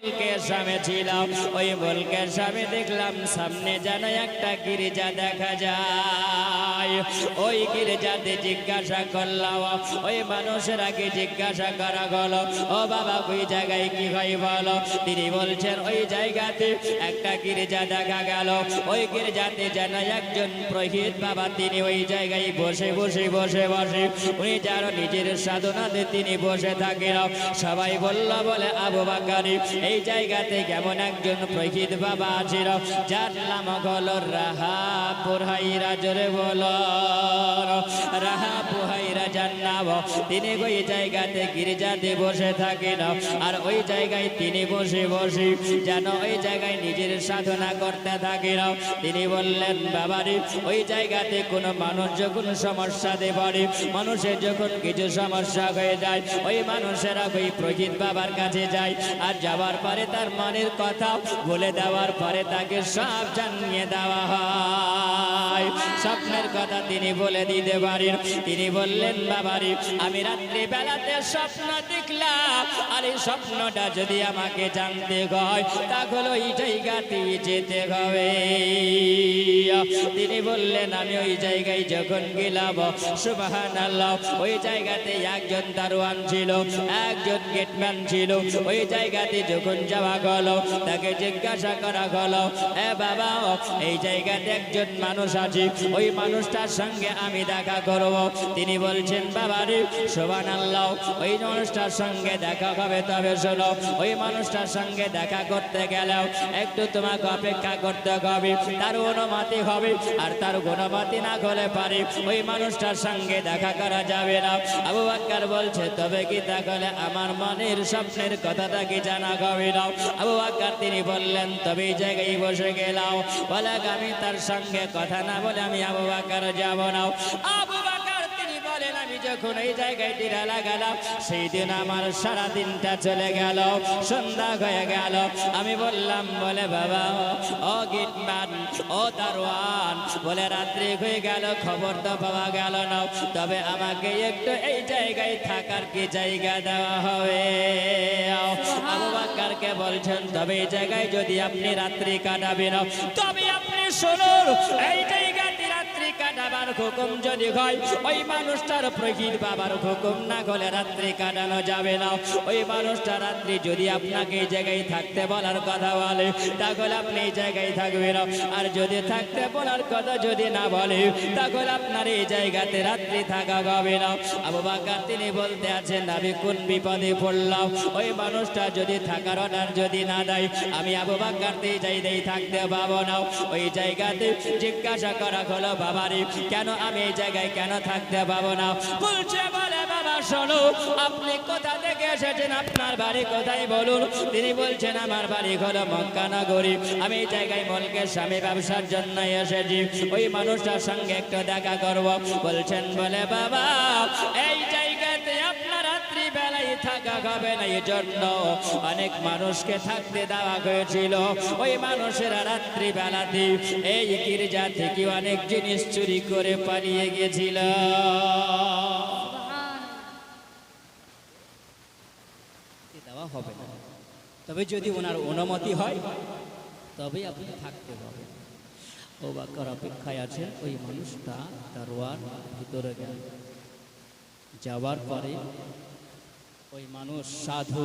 মুলকের সামনে ছিলাম, ওই মুলকের সামনে দেখলাম সামনে যেন একটা গির্জা দেখা যায়। ওই গির্জাতে জিজ্ঞাসা করলাম, ওই মানুষের আগে জিজ্ঞাসা করা হলো, ও বাবা ওই জায়গায় কি হয় বলো? তিনি বলছেন ওই জায়গাতে একটা গির্জা দেখা গেল। ওই গির্জাতে যেন একজন পুরোহিত বাবা, তিনি ওই জায়গায় বসে বসে বসে বসে উনি যেন নিজের সাধনাতে তিনি বসে থাকেন। সবাই বলল বলে আবু বকর এই জায়গাতে কেমন একজন পুরোহিত বাবা ছিল, যার নাম হলো রাহা পুরহাইরা। জোরে বলো রাহা পুরহাইরা যার নাম। তিনি ওই জায়গাতে গির্জাতে বসে থাকেন, আর ওই জায়গায় তিনি বসে বসে যেন ওই জায়গায় নিজের সাধনা করতে থাকেন। তিনি বললেন বাবারে ওই জায়গাতে কোনো মানুষ যখন সমস্যাতে পড়ে, মানুষের যখন কিছু সমস্যা হয়ে যায়, ওই মানুষেরা ওই পুরোহিত বাবার কাছে যায়, আর যাওয়ার পরে তার মনের কথা বলে দেওয়ার পরে তাকে সব জানিয়ে দেওয়া হয়। স্বপ্নের কথা তিনি বলে দিতে পারেন। তিনি বললেন বাবারে আমি রাত্রি বেলাতে স্বপ্ন দেখলাম, আর এই স্বপ্নটা যদি আমাকে জানতে হয় তাহলে ওই জায়গাতে যেতে হবে। তিনি বললেন আমি ওই জায়গায় যখন গেলাম, সুবহানাল্লাহ, ওই জায়গাতে একজন দারোয়ান ছিল, একজন গেটম্যান ছিল। ওই জায়গাতে যখন যাওয়া গেল, তাকে জিজ্ঞাসা করা হলো, এ বাবা এই জায়গাতে একজন মানুষ আছে, ওই মানুষটার সঙ্গে আমি দেখা করব। তিনি বলছেন বাবারে সুবহানাল্লাহ, ওই মানুষটার সঙ্গে দেখা হবে, তবে শোনো ওই মানুষটার সঙ্গে দেখা করতে গেলেও একটু তোমাকে অপেক্ষা করতে হবে, তার অনুমতি হবে, আর তার অনুমতি না হলে পারে ওই মানুষটার সঙ্গে দেখা করা যাবে না। আবু বকর বলছে তবে কি তাহলে আমার মনের স্বপ্নের কথাটা কি জানা হবে না? আবু বকর তিনি বললেন তবে এই জায়গায় বসে গেলাম, বলে আমি তার সঙ্গে কথা না বলে আমি আবু বকর যাব না। আবু বকর তিনি বলেন আমি যখন এই জায়গায় টিরা গেলাম, সেই দিন আমার সারা দিনটা চলে গেল, সন্ধ্যা হয়ে গেল। আমি বললাম বলে বাবা ও গেটম্যান, ও দারোয়ান, বলে রাত্রি হয়ে গেল, খবর তো পাওয়া গেল না, তবে আমাকে একটু এই জায়গায় থাকার কি জায়গা দেওয়া হবে? আবু বকরকে বলছেন তবে এই জায়গায় যদি আপনি রাত্রি কাটাবেন, তবে আপনি শুনুন এই জায়গাতে রাত্রি কাটাবার হুকুম যদি হয়, ওই মানুষটার পুরোহিত বাবার হুকুম না হলে রাত্রি কাটানো যাবে না। ওই মানুষটা রাত্রি যদি আপনাকে এই জায়গায় থাকতে বলার কথা বলে, তাহলে আপনি এই জায়গায় থাকবেন, আর যদি থাকতে বলার কথা যদি না বলে, তাহলে আপনার এই জায়গাতে রাত্রি থাকা হবে না। আবু বকর তিনি বলতে আছেন আমি কোন বিপদে পড়লাম, ওই মানুষটা যদি থাকার অর্ডার যদি না দেয়, আমি আবু বকর এই জায়গায় থাকতে পাবো না। ওই জায়গাতে জিজ্ঞাসা করা হলো বাবারে কেন আমি এই জায়গায় কেন থাকতে পাবো না? বলছে বলে বাবা শোনো আপনি কোথা থেকে এসেছেন, আপনার বাড়ি কোথায় বলুন? তিনি বলছেন আমার বাড়ি হলো মক্কা নগরী, আমি এই জায়গায় মুলকের স্বামী ব্যবসার জন্য এসেছি, ওই মানুষটার সঙ্গে একটু দেখা করব। বলছেন বলে বাবা এই জায়গাতে আপনার রাত্রি বেলায় থাকা হবে না, এই জন্য অনেক মানুষকে থাকতে দেওয়া হয়েছিল। ওই মানুষেরা রাত্রি বেলাতে এই গির্জা থেকে অনেক জিনিস চুরি করে পালিয়ে গেছিল। দেওয়া হবে না, তবে যদি ওনার অনুমতি হয় তবে আপনি থাকতে পারবেন। ও বকর অপেক্ষায় আছেন। ওই মানুষটা দারোয়ান ভিতরে গেল, যাওয়ার পরে ওই মানুষ সাধু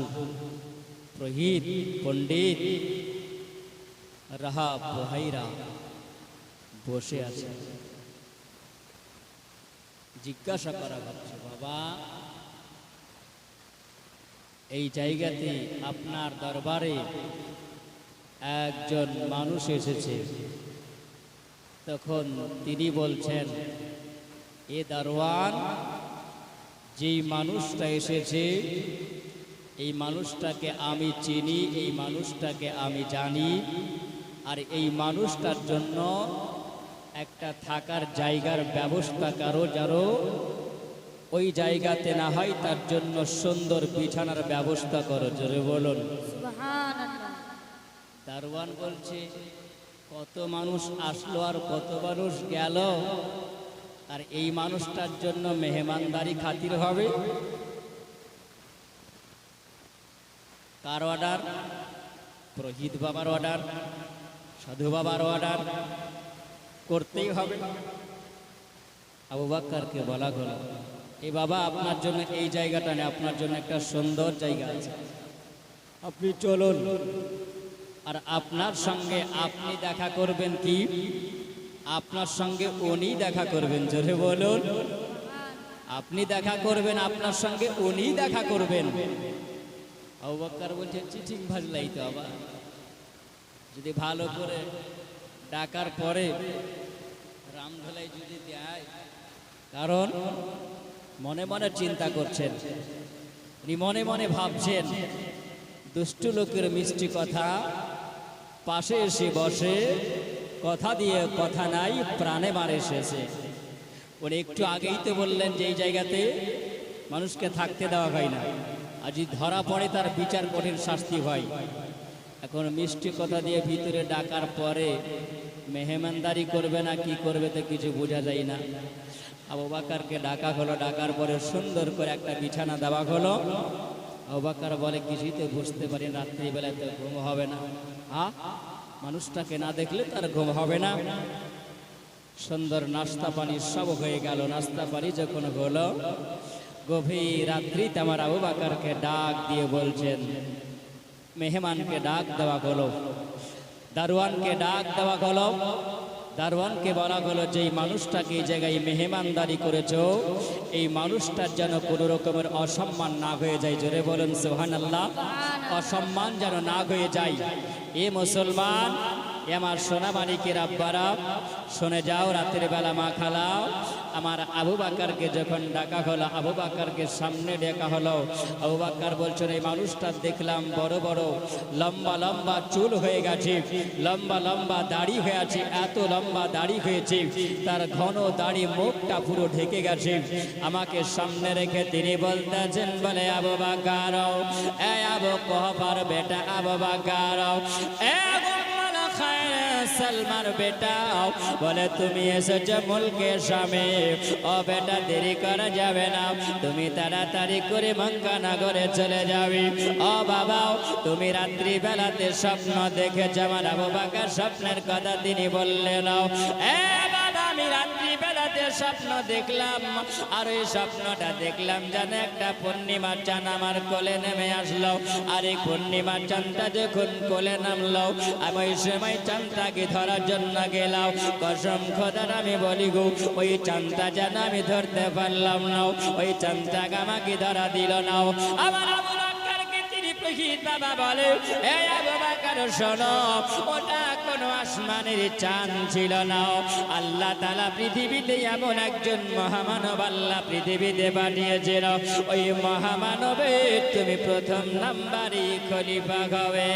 পুরোহিত পণ্ডিত রাহা পুরহাইরা বসে আছে। জিজ্ঞাসা করা হচ্ছে বাবা এই জায়গাতে আপনার দরবারে একজন মানুষ এসেছে। তখন তিনি বলছেন এ দারোয়ান, যেই মানুষটা এসেছে এই মানুষটাকে আমি চিনি, এই মানুষটাকে আমি জানি, আর এই মানুষটার জন্য একটা থাকার জায়গার ব্যবস্থা কারো যারো ওই জায়গাতে না হয় তার জন্য সুন্দর বিছানার ব্যবস্থা করো। জোরে বলুন সুবহানাল্লাহ। দারোয়ান বলছে কত মানুষ আসলো আর কত মানুষ গেল, আর এই মানুষটার জন্য মেহমানদারি খাতির হবে? কার অর্ডার? পুরোহিত বাবার অর্ডার, সাধু বাবার অর্ডার করতেই হবে। আবু বকরকে বলা হলো, এই বাবা আপনার জন্য এই জায়গাটা নেই, আপনার জন্য একটা সুন্দর জায়গা আছে, আপনি চলুন। আর আপনার সঙ্গে আপনি দেখা করবেন কি? আপনার সঙ্গে উনি দেখা করবেন। জোরে বলুন, আপনি দেখা করবেন, আপনার সঙ্গে উনি দেখা করবেন। আবু বকর বলছে, চিঠিং ভাজলাই তো আবার, যদি ভালো করে ডাকার পরে রামধলাই যদি দেয়, কারণ মনে মনে চিন্তা করছেন, উনি মনে মনে ভাবছেন দুষ্টু লোকের মিষ্টি কথা, পাশে এসে বসে কথা দিয়ে কথা নাই, প্রাণে মারে শেষে। উনি একটু আগেই তো বললেন যে এই জায়গাতে মানুষকে থাকতে দেওয়া হয় না, আর যদি ধরা পড়ে তার বিচার কঠিন শাস্তি হয়। এখন মিষ্টি কথা দিয়ে ভিতরে ডাকার পরে মেহমানদারি করবে না কি করবে তো কিছু বোঝা যায় না। আবু বকরকে ডাকা হলো, ডাকার পরে সুন্দর করে একটা বিছানা দেওয়া হলো। আবু বকর বলে, কিছুই তো বুঝতে পারি, রাত্রিবেলায় তো ঘুম হবে না, মানুষটাকে না দেখলে তার ঘুম হবে না। সুন্দর নাস্তা পানি সব হয়ে গেল। নাস্তা পানি যখন হলো, গভীর রাত্রিতে আমার আবু বকরকে ডাক দিয়ে বলছেন, মেহমানকে ডাক দেওয়া হলো, দারোয়ানকে ডাক দেওয়া হলো। দারোয়ানকে বলা হলো, যে এই মানুষটাকে এই জায়গায় মেহমানদারি করেছো, এই মানুষটার যেন কোনো রকমের অসম্মান না হয়ে যায়। জোরে বলুন সুবহানাল্লাহ। অসম্মান যেন না হয়ে যায়। এ মুসলমান, এ আমার সোনামানিকের আব্বারা, শুনে যাও, রাতের বেলা মা খালাও। আমার আবু বকরকে যখন ডাকা হলো, আবু বকরকে সামনে ডাকা হলো। আবু বকর বলছেন, এই মানুষটা দেখলাম বড় বড় লম্বা লম্বা চুল হয়ে গেছে, লম্বা লম্বা দাড়ি হয়ে আছে, এত লম্বা দাড়ি হয়েছে, তার ঘন দাড়ি মুখটা পুরো ঢেকে গেছে। আমাকে সামনে রেখে তিনি বলতেছেন, বলে আবু বকর, এ আবু কুহাফার বেটা আবু বকর, এ সালমার বেটা, বলে তুমি এসেছো মুলকে শামে, ও বেটা দেরি করা যাবে না, তুমি তাড়াতাড়ি করে মক্কা নগরে চলে যাবে। ও বাবা, তুমি রাত্রি বেলাতে স্বপ্ন দেখেছো। আমার আবু বকর স্বপ্নের কথা তিনি বললেন, এ বাবা, আমি রাত্রি বেলাতে স্বপ্ন দেখলাম, আর ওই স্বপ্নটা দেখলাম যেন একটা পূর্ণিমার চাঁদ আমার কোলে নেমে আসলো। আর এই পূর্ণিমার চাঁদটা যখন কোলে নামলো, আমি ওই সময় চাঁদটাকে ধরার জন্য গেলাম। কসম খোদার আমি বলি গো, ওই চাঁদটা যেন আমি ধরতে পারলাম না, ওই চাঁদটাকে আমাকে ধরা দিল না। আমার আবু বকরকে তিনি প্রহিত বাবা বলে, এ আবু বকর শোনো, ওটা কোনো আসমানের চাঁদ ছিল না। আল্লাহ তাআলা পৃথিবীতে এমন একজন মহামানব আল্লাহ পৃথিবীতে পাঠিয়েছিল, ওই মহামানবের তুমি প্রথম নাম্বারই খলিফা হবে।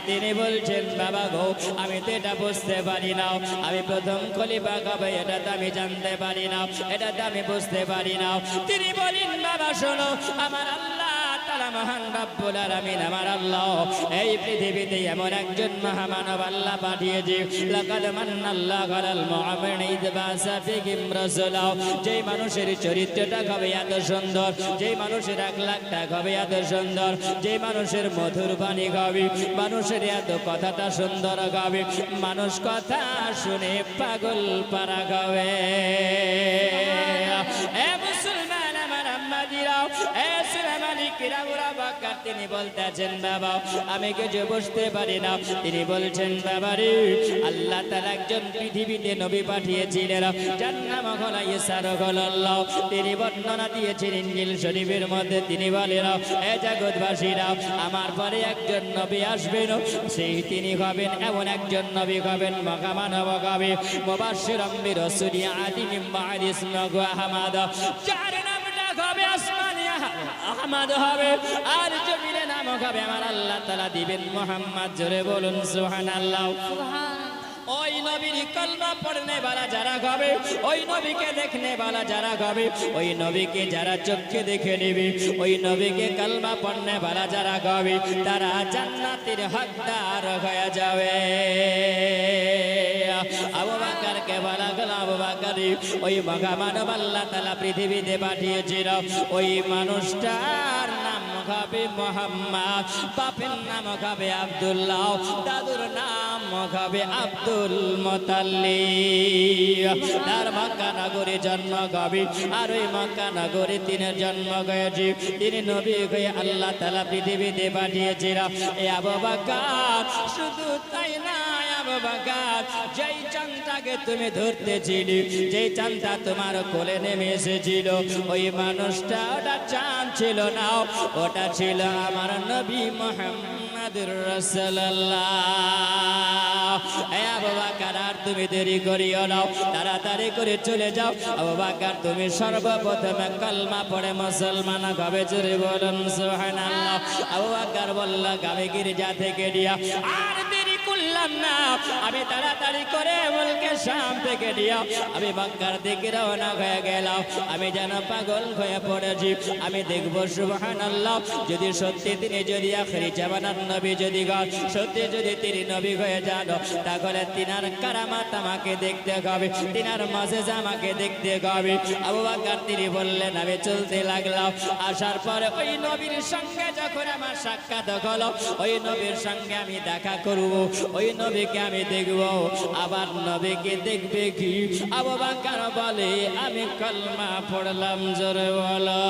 তিনি বলছেন, বাবা গো, আমি তো এটা বুঝতে পারি না, আমি প্রথম খলিফা হবে এটা তো আমি জানতে পারি না, এটা তো আমি বুঝতে পারি না। তিনি বলেন, বাবা শোনো, আমার আল্লাহ তাআলা মহান রব্বুল আলামিন, আমার আল্লাহ এই পৃথিবীতে এমন একজন মহামানব আল্লাহ পাঠিয়েছে। লাকাদ মান্নাল্লাহু আলাল মুমিনিনা ইয বা'সা ফীহিম রাসূলা, যেই মানুষের চরিত্রটা হবে এত সুন্দর, যেই মানুষের আকলাকটা হবে এত সুন্দর, যেই মানুষের মধুর বাণী হবে, মানুষের এত কথাটা সুন্দর হবে, মানুষ কথা শুনে পাগল পারা হবে। এ মুসলমান আমার আম্মাজিরাও, এ সোনামানিকেরা, আবু বকর তিনি বলতেছেন, বাবা আমি কিছু বুঝতে পারি না। তিনি বলছেন, বাবা রে, আল্লাহ তাআলা একজন পৃথিবীতে নবী পাঠিয়েছিলেন, যার নাম হলো ঈসা রাসূলুল্লাহ। তিনি বর্ণনা দিয়েছেন ইনজিল শরীফের মধ্যে। তিনি বলেন, এ জগৎবাসীরা, আমার পরে একজন নবী আসবেন, সেই তিনি হবেন এমন একজন নবী হবেন, মহামানব হবে, মুবাশশিরাম বিরাসূলি আতি মিন বা'দি ইসমিহি আহমদ, যার নামটা হবে আসমানে আহমদ হবে, আর জমিনে নাম হবে আমার আল্লাহ তাআলা দিবেন মুহাম্মদ। জোরে বলুন সুবহানাল্লাহ। ওই নবীর কলমা পড়নে वाला যারা হবে, ওই নবীকে দেখনে वाला যারা হবে, ওই নবীকে যারা চোখে দেখে নেবে, ওই নবীকে কলমা পড়নে वाला যারা হবে, তারা জান্নাতের হকদার হয়ে যাবে। আবু বকরকে বলা গেল, আবু বকর ওই মহামানব আল্লাহ তাআলা পৃথিবীতে পাঠিয়েছিল, ওই মানুষটার নাম হবে মুহাম্মদ, বাপের নাম হবে আব্দুল্লাহ, দাদুর নাম হবে আব্দুল মুতাল্লিব। তার মক্কা নগরে জন্ম হবে, আর ওই মক্কা নগরে তিনি জন্ম হয়েছে। তিনি নবী হয়ে আল্লাহ তাআলা পৃথিবীতে পাঠিয়েছিলেন। এ আবু বকর শুধু তাই না, আবু বকর যেই চাঁদটাকে তুমি ধরতেছিলে, যেই চাঁদটা তোমার কোলে নেমে এসেছিল, ওই মানুষটা ওটা চাঁদ ছিল না, ওটা ছিল আমার নবী মুহাম্মদুর রাসূলুল্লাহ। এ আবু বকর আর তুমি দেরি করিও না, তাড়াতাড়ি করে চলে যাও। আবু বকর তুমি সর্বপ্রথমে কালমা পড়ে মুসলমান হবে, জোরে বলুন সুবহানাল্লাহ। আবু বকর বলল আমি গির্জা থেকে দিয়া আর দেরি করলাম না, আমি তাড়াতাড়ি করে মুলকে শাম থেকে দিয়া আমি মক্কার দিকে রওনা হয়ে গেলাম। আমি যেন পাগল হয়ে পড়েছি, আমি দেখব সুবহানাল্লাহ যদি সত্যি তিনি যদি আখিরি জামানার নবী যদি সত্যি যদি তিনি নবী হয়ে যান, তাহলে তিনার কারামাত আমাকে দেখতে হবে, তিনার মুজিজা আমাকে দেখতে হবে। আবু বকর তিনি বললেন আমি চলতে লাগলাম। আসার পরে ওই নবীর সঙ্গে যখন আমার সাক্ষাৎ হলো, ওই নবীর সঙ্গে আমি দেখা করব, ওই নবীকে আমি দেখব। আবার নবীকে দেখবে কি? আবু বকর বলে আমি কলমা পড়লাম, জোরে বলো।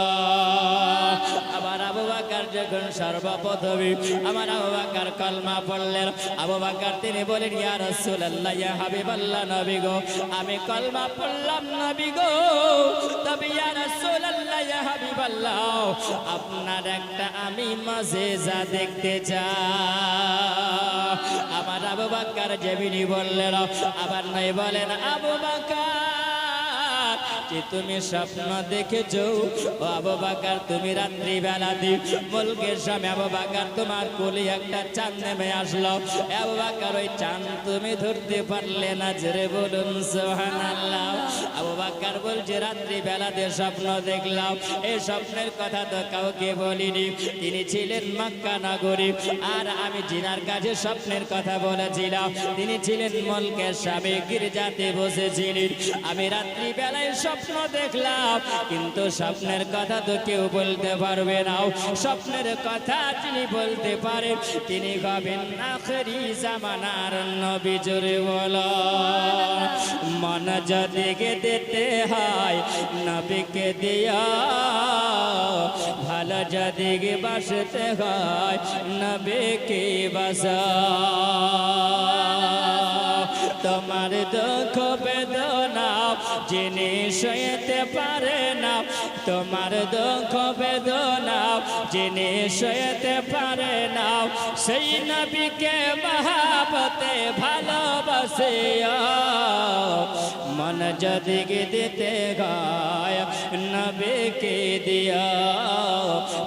আবার আবু বকর যখন সর্বপ্রথমে আমার আবু বকর কলমা পড়লেন, আবু বকর তিনি বলেন ইয়া রাসূলুল্লাহ, ইয়া হাবিবাল্লাহ, নবী গো আমি কলমা পড়লাম নবী গো, তবে ইয়া রাসূলুল্লাহ, ইয়া হাবিবাল্লাহ আপনার একটা আমি মুজিজা দেখতে চাই। আমার আবু বকর জেবিনি বললেন, আবার নাই বলেন আবু বকর যে তুমি স্বপ্ন দেখেছো। ও আবু বকর তুমি রাত্রি বেলাতে মুলকের সামনে আবু বকর তোমার কোলে একটা চাঁদ নেমে আসলো, আবু বকর ওই চাঁদ তুমি ধরতে পারলে না, জোরে বলুন সুবহানাল্লাহ। আবু বকর বলছে রাত্রি বেলাতে স্বপ্ন দেখলাম, এই স্বপ্নের কথা তো কাউকে বলিনি, তিনি ছিলেন মক্কা নগরী, আর আমি জিনার কাছে স্বপ্নের কথা বলেছিলাম, তিনি ছিলেন মুলকের সামনে গির্জাতে বসেছিলেন। আমি রাত্রি বেলায় স্বপ্ন দেখলাম, কিন্তু স্বপ্নের কথা তো কেউ বলতে পারবে না। স্বপ্নের কথা তিনি বলতে পারেন, তিনি হবেন আখিরি জামানার নবী, জোরে বলো। মন যদি দিতে হয় নবীকে দিয়া, ভালো যদি বাসতে হয় নবীকে বাসা। তোমার দুঃখ বেদনা যিনি সইতে পারে না, তোমার দুঃখ বেদনা যিনি সইতে পারে না, সেই নবীকে মহাবতে ভালোবাসে। মন যদি দিতে হয় নবীকে দিয়া,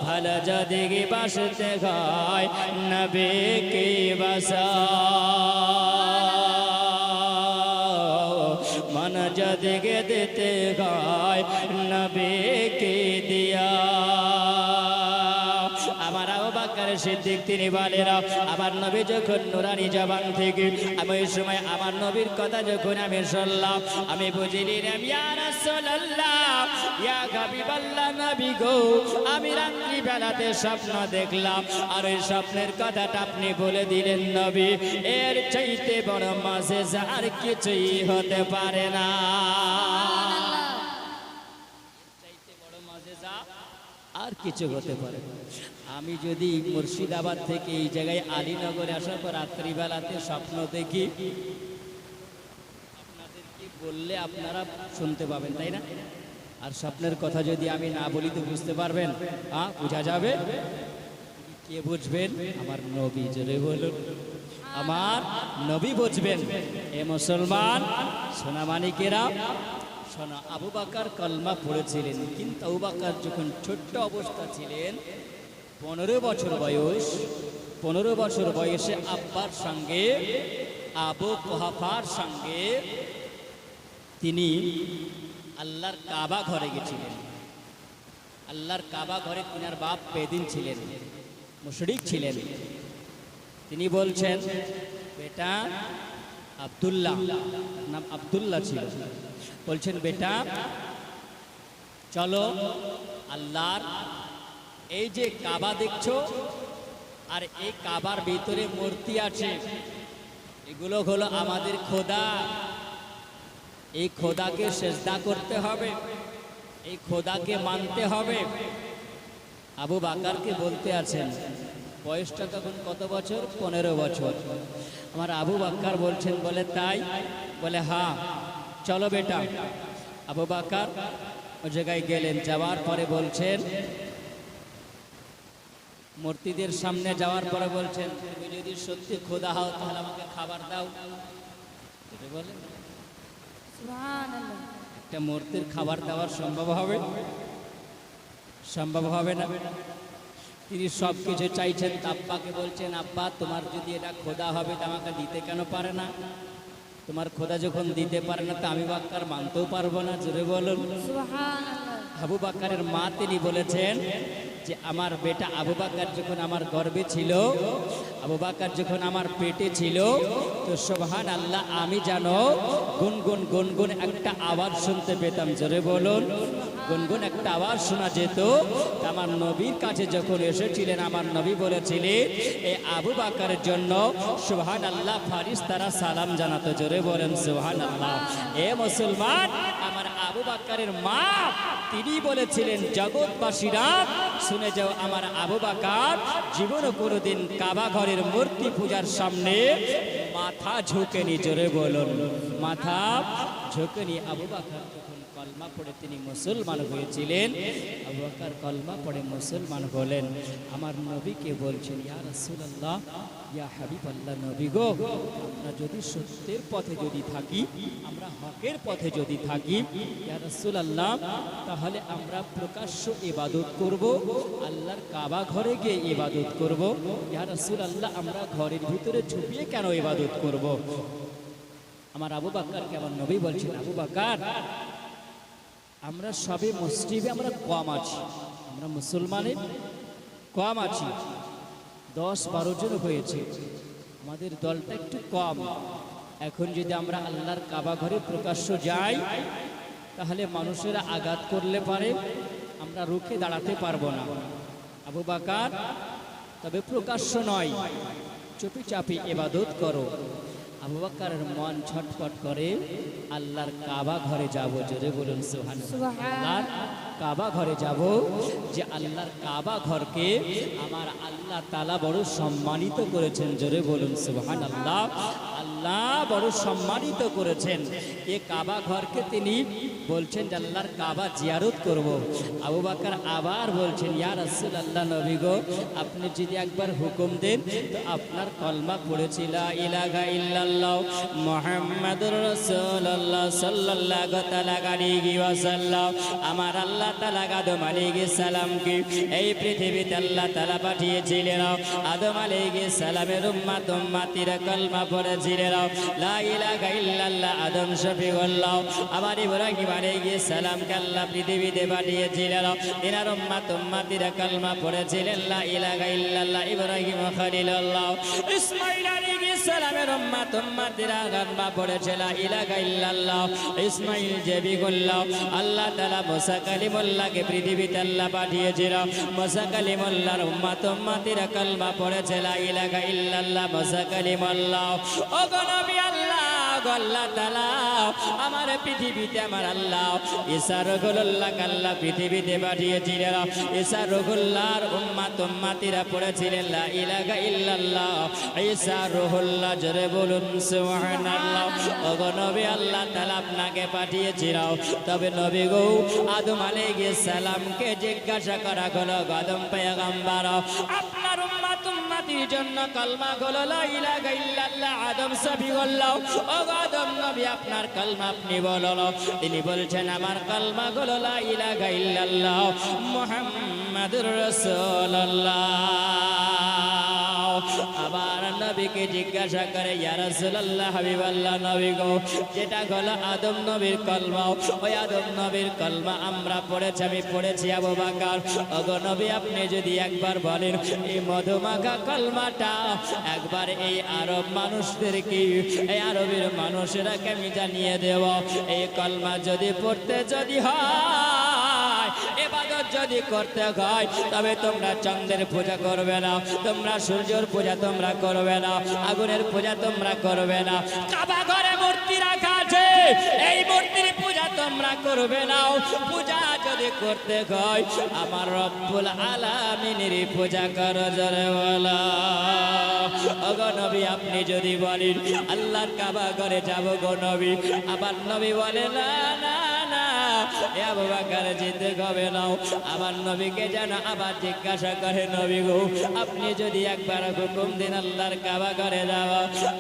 ভালো যদি বাসতে হয় নবীকে বাসা। মন যদি দিতে হয় নবীকে দিয়া। আমার আবু বকর সিদ্দিক তিনি বলেন আমার নবী যখন নুরানি জবান থেকে আমি ওই সময় আমার নবীর কথা যখন আমি শুনলাম, আমি বুঝিলাম ইয়া রাসূলুল্লাহ, ইয়া হাবিবাল্লাহ, নবী গো আমি রাত্রি বেলাতে স্বপ্ন দেখলাম, আর ওই স্বপ্নের কথাটা আপনি বলে দিলেন নবী, এর চাইতে বড় মুজিজা আর কিছুই হতে পারে না। আর কিছু হতে পারে। আমি যদি মুর্শিদাবাদ থেকে এই জায়গায় আলীনগরে আসার পর রাত্রিবেলাতে স্বপ্ন দেখি, আপনাদেরকে বললে আপনারা শুনতে পাবেন, তাই না? আর স্বপ্নের কথা যদি আমি না বলি তো বুঝতে পারবেন? বোঝা যাবে। কে বুঝবেন? আমার নবী, জোরে বলুন আমার নবী বুঝবেন। এ মুসলমান সোনামানিকেরা শোনা, আবু বকর কলমা পড়েছিলেন, কিন্তু আবু বকর যখন ছোট্ট অবস্থা ছিলেন, 15 বছর বয়স, 15 বছর বয়সে আব্বার সঙ্গে আবু কুহাফার সঙ্গে তিনি আল্লাহর কাবা ঘরে গেছিলেন। আল্লাহর কাবা ঘরে তিনার বাপ বেদিন ছিলেন, মুশরিক ছিলেন। তিনি বলছেন বেটা আব্দুল্লাহ, নাম আব্দুল্লাহ ছিল, বলছেন বেটা চলো আল্লাহর এই যে কাবা দেখছো, আর এই কাবার ভিতরে মূর্তি আছে, এগুলো হলো আমাদের খোদা। এই খোদাকে সেজদা করতে হবে, এই খোদাকে মানতে হবে। আবু বাকারকে বলতে আছেন, বয়সটা তখন কত বছর? 15 বছর। আমার আবু বাক্কার বলছেন, বলে তাই? বলে হ্যাঁ, চলো বেটা। আবু বাকার ওই জায়গায় গেলেন, যাওয়ার পরে বলছেন, মূর্তিদের সামনে যাওয়ার পরে বলছেন, তুমি যদি সত্যি খোদা হও তাহলে আমাকে খাবার দাও। বলে একটা মূর্তির খাবার দেওয়ার সম্ভব হবে? সম্ভব হবে না। তিনি সব কিছু চাইছেন, আব্বাকে বলছেন, আব্বা তোমার যদি এটা খোদা হবে তা আমাকে দিতে কেন পারে না? তোমার খোদা যখন দিতে পারে না তা আমি বাক্কার মানতেও পারবো না। জোরে বলুন সুবহানাল্লাহ। আবু বাক্কারের মা তিনি বলেছেন যে আমার বেটা আবু বাক্কার যখন আমার গর্ভে ছিল, আবু বাক্কার যখন আমার পেটে ছিল, তো সুবহানাল্লাহ আমি জানো গুনগুন গুনগুন একটা আওয়াজ শুনতে পেতাম। জোরে বলুন, গুনগুন একটা আওয়াজ শোনা যেত। আমার নবীর কাছে যখন এসেছিলেন, আমার নবী বলেছিলেন এই আবু বাক্কারের জন্য সুবহানাল্লাহ ফারিস্তারা সালাম জানাতো। জোরে বলেন সুবহানাল্লাহ। এ মুসলমান, আমার আবু বাক্কারের মা তিনি বলেছিলেন, জগৎবাসীরা শুনে যাও, আমার আবু বাকার জীবনে কোনোদিন কাবা ঘরের মূর্তি পূজার সামনে মাথা ঝুঁকেনি। জোরে বলুন, মাথা ঝুঁকেনি। আবু বাকার যখন কলমা পড়ে তিনি মুসলমান হয়েছিলেন, আবু বাকার কলমা পড়ে মুসলমান হলেন। আমার নবীকে বলছেন, ইয়া রাসূলুল্লাহ, ইয়া হাবিবাল্লাহ, নবী গো, আমরা যদি সত্যের পথে যদি থাকি, আমরা হকের পথে যদি থাকি, ইয়া রাসূলুল্লাহ, তাহলে আমরা প্রকাশ্য ইবাদত করব, আল্লাহর কাবা ঘরে গিয়ে ইবাদত করব। ইয়া রাসূলুল্লাহ, আমরা ঘরের ভিতরে ছুপিয়ে কেন ইবাদত করব? আমার আবু বাক্কার কেমন নবী বলছেন, আবু বাক্কার, আমরা সবে মুসলিমে আমরা কম আছি, আমরা মুসলমানে কম আছি, 10-12 জন হয়েছে, আমাদের দলটা একটু কম। এখন যদি আমরা আল্লাহর কাবা ঘরে প্রকাশ্য যাই, তাহলে মানুষেরা আঘাত করলে পারে, আমরা রুখে দাঁড়াতে পারবো না। আবু বাকার, তবে প্রকাশ্য নয়, চুপি চাপি ইবাদত করো। আবু বাকারের মন ছটফট করে, আল্লাহর কাবা ঘরে যাব। জোরে বলুন সুবহানাল্লাহ। আল্লাহর কাবা ঘরে যাব, যে আল্লাহর কাবা ঘরকে আমার আল্লাহ তাআলা বড় সম্মানিত করেছেন। জোরে বলুন সুবহানাল্লাহ। আল্লাহ বড় সম্মানিত করেছেন এই কাবা ঘরকে। তিনি বলছেন যে আল্লাহর কাবা জিয়ারত করব। আবু বাকার আবার বলছেন, ইয়া রাসূলুল্লাহ, নবী গো, আপনি যদি একবার হুকুম দেন তো আপনার কলমা পড়েছি, লা ইলাহা ইল্লাল্লাহ মুহাম্মাদুর রাসূলুল্লাহ সাল্লাল্লাহু তাআলা আলাইহি ওয়াসাল্লাম। আমার আল্লাহ তাআলা আদম আলাইহিস সালামকে এই পৃথিবীতে আল্লাহ তাআলা পাঠিয়েছিলেন। আদম আলাইহিস সালামের উম্মতিরা কলমা পড়েছিলেন, লা ইলাহা ইল্লাল্লাহ আদম শফিউল্লাহ। আবার ইব্রাহিম আলাইহিস সালামকে আল্লাহ পৃথিবীতে পাঠিয়েছিলেন, এনার উম্মতিরা কলমা পড়েছিলেন, লা ইলাহা ইল্লাল্লাহ ইব্রাহিম খলিলুল্লাহ। ইসমাঈল আলাইহিস সালামের উম্মতিরা কলমা পড়েছে, লা ইলাহা ইল্লাল্লাহ ইসমাঈল জবিগুল্লাহ। আল্লাহ তাআলা মুসা কালিমুল্লাহকে পৃথিবীতে আল্লাহ পাঠিয়েছিলেন, মুসা কালিমুল্লাহর উম্মতিরা কলমা পড়েছে, লা ইলাহা ইল্লাল্লাহ মুসা কালিমুল্লাহ। ও গো নবী, আল্লাহ তাআলা আমার পৃথিবীতে আমার আল্লাহ ঈসা রুহুল্লাহকে আল্লাহ পৃথিবীতে পাঠিয়েছিলেন। ঈসা রুহুল্লাহর উম্মতিরা পড়েছিলেন, লা ইলাহা ইল্লাল্লাহ ঈসা রুহুল্লাহ। জোরে বলুন সুবহানাল্লাহ। ও গো নবী, আল্লাহ তাআলা আপনাকে পাঠিয়েছিলেন। তবে নবী গো, আদম আলাইহিস সালামকে জিজ্ঞাসা করা হলো, আদম পয়গম্বর, আপনার উম্মতির জন্য কলমা হলো লা ইলাহা ইল্লাল্লাহ আদম শফিউল্লাহ। ও আদম নবী, আপনার কলমা আপনি বলুন। তিনি বলছেন, আমার কলমা হলো লা ইলাহা ইল্লাল্লাহ মুহাম্মাদুর রাসূলুল্লাহ। আবার নবীকে জিজ্ঞাসা করে, ইয়া রাসূলুল্লাহ, হাবিবাল্লাহ, নবী গো, যেটা হলো আদম নবীর কলমা, ওই আদম নবীর কলমা আমরা পড়েছি, আমি পড়েছি আবু বকর। ওগো নবী, আপনি যদি একবার বলেন এই মধুমাখা কলমাটা একবার এই আরব মানুষদেরকে, এই আরবের মানুষেরাকে আমি জানিয়ে দেব। এই কলমা যদি পড়তে যদি হয়, ইবাদত যদি করতে হয় তবে তোমরা চন্দ্রের পূজা করবে না, তোমরা সূর্যের পূজা তোমরা করবে না, আগুনের পূজা তোমরা করবে না। কাবা ঘরে মূর্তি রাখা আছে, এই মূর্তির পূজা তোমরা করবে না। পূজা যদি করতে হয় আমার রব্বুল আলামিনের পূজা করো, জোরে বলো। ওগো নবী আপনি যদি বলেন আল্লাহর কাবা ঘরে যাব গো নবী, আবার নবী বলে না না না, এ আবু বকর যেতে হবে না। আমার নবীকে যেন আবার জিজ্ঞাসা করে, নবী গো আপনি যদি একবার হুকুম দিন আল্লাহর কাবা ঘরে যাব।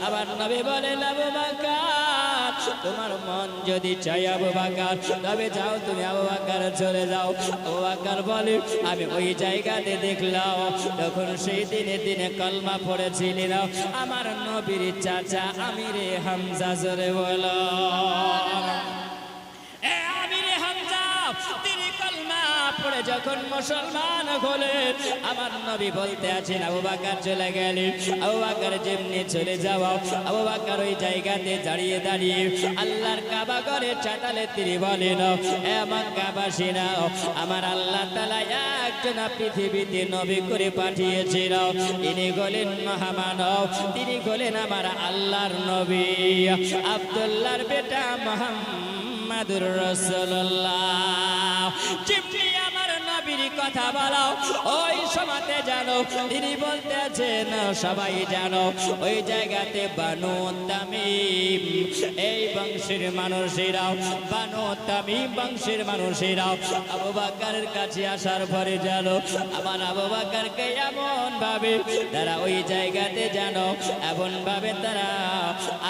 আবার নবী বলেন আবু বকর তোমার মন যদি চাই আবু বকর তবে যাও, তুমি আবু বকর চলে যাও। আবু বকর বলে আমি ওই জায়গাতে দেখলাম তখন সেই দিনে কলমা পড়েছিলেন আমার নবীর চাচা আমিরে হামজা, জোরে বলো। তিনি কলমা পড়ে যখন মুসলমান হলেন, আমার নবী বলতে আছেন আবু বকর চলে গেলেন। আবু বকর যেমনি চলে যাওয়া, আবু বকর ওই জায়গাতে দাঁড়িয়ে দাঁড়িয়ে আল্লাহর কাবা ঘরে চাতালে তিনি বলেন, এ মক্কাবাসীরা আমার আল্লাহ তাআলা একজন পৃথিবীতে নবী করে পাঠিয়েছিল, তিনি হলেন মহামানব, তিনি হলেন আমার আল্লাহর নবী আব্দুল্লাহর বেটা মুহাম্মদুর রাসূলুল্লাহ। যেমনি আমার নবীর কথা বলো ওই সময়তে জানো তিনি বলতে আছেন সবাই জানো ওই জায়গাতে বানু তামিম এই বংশের মানুষেরাও, বানু তামিম বংশের মানুষেরাও আবু বকরের কাছে আসার পরে জানো আমার আবু বকরকে এমন ভাবে তারা ওই জায়গাতে জানো এমন ভাবে তারা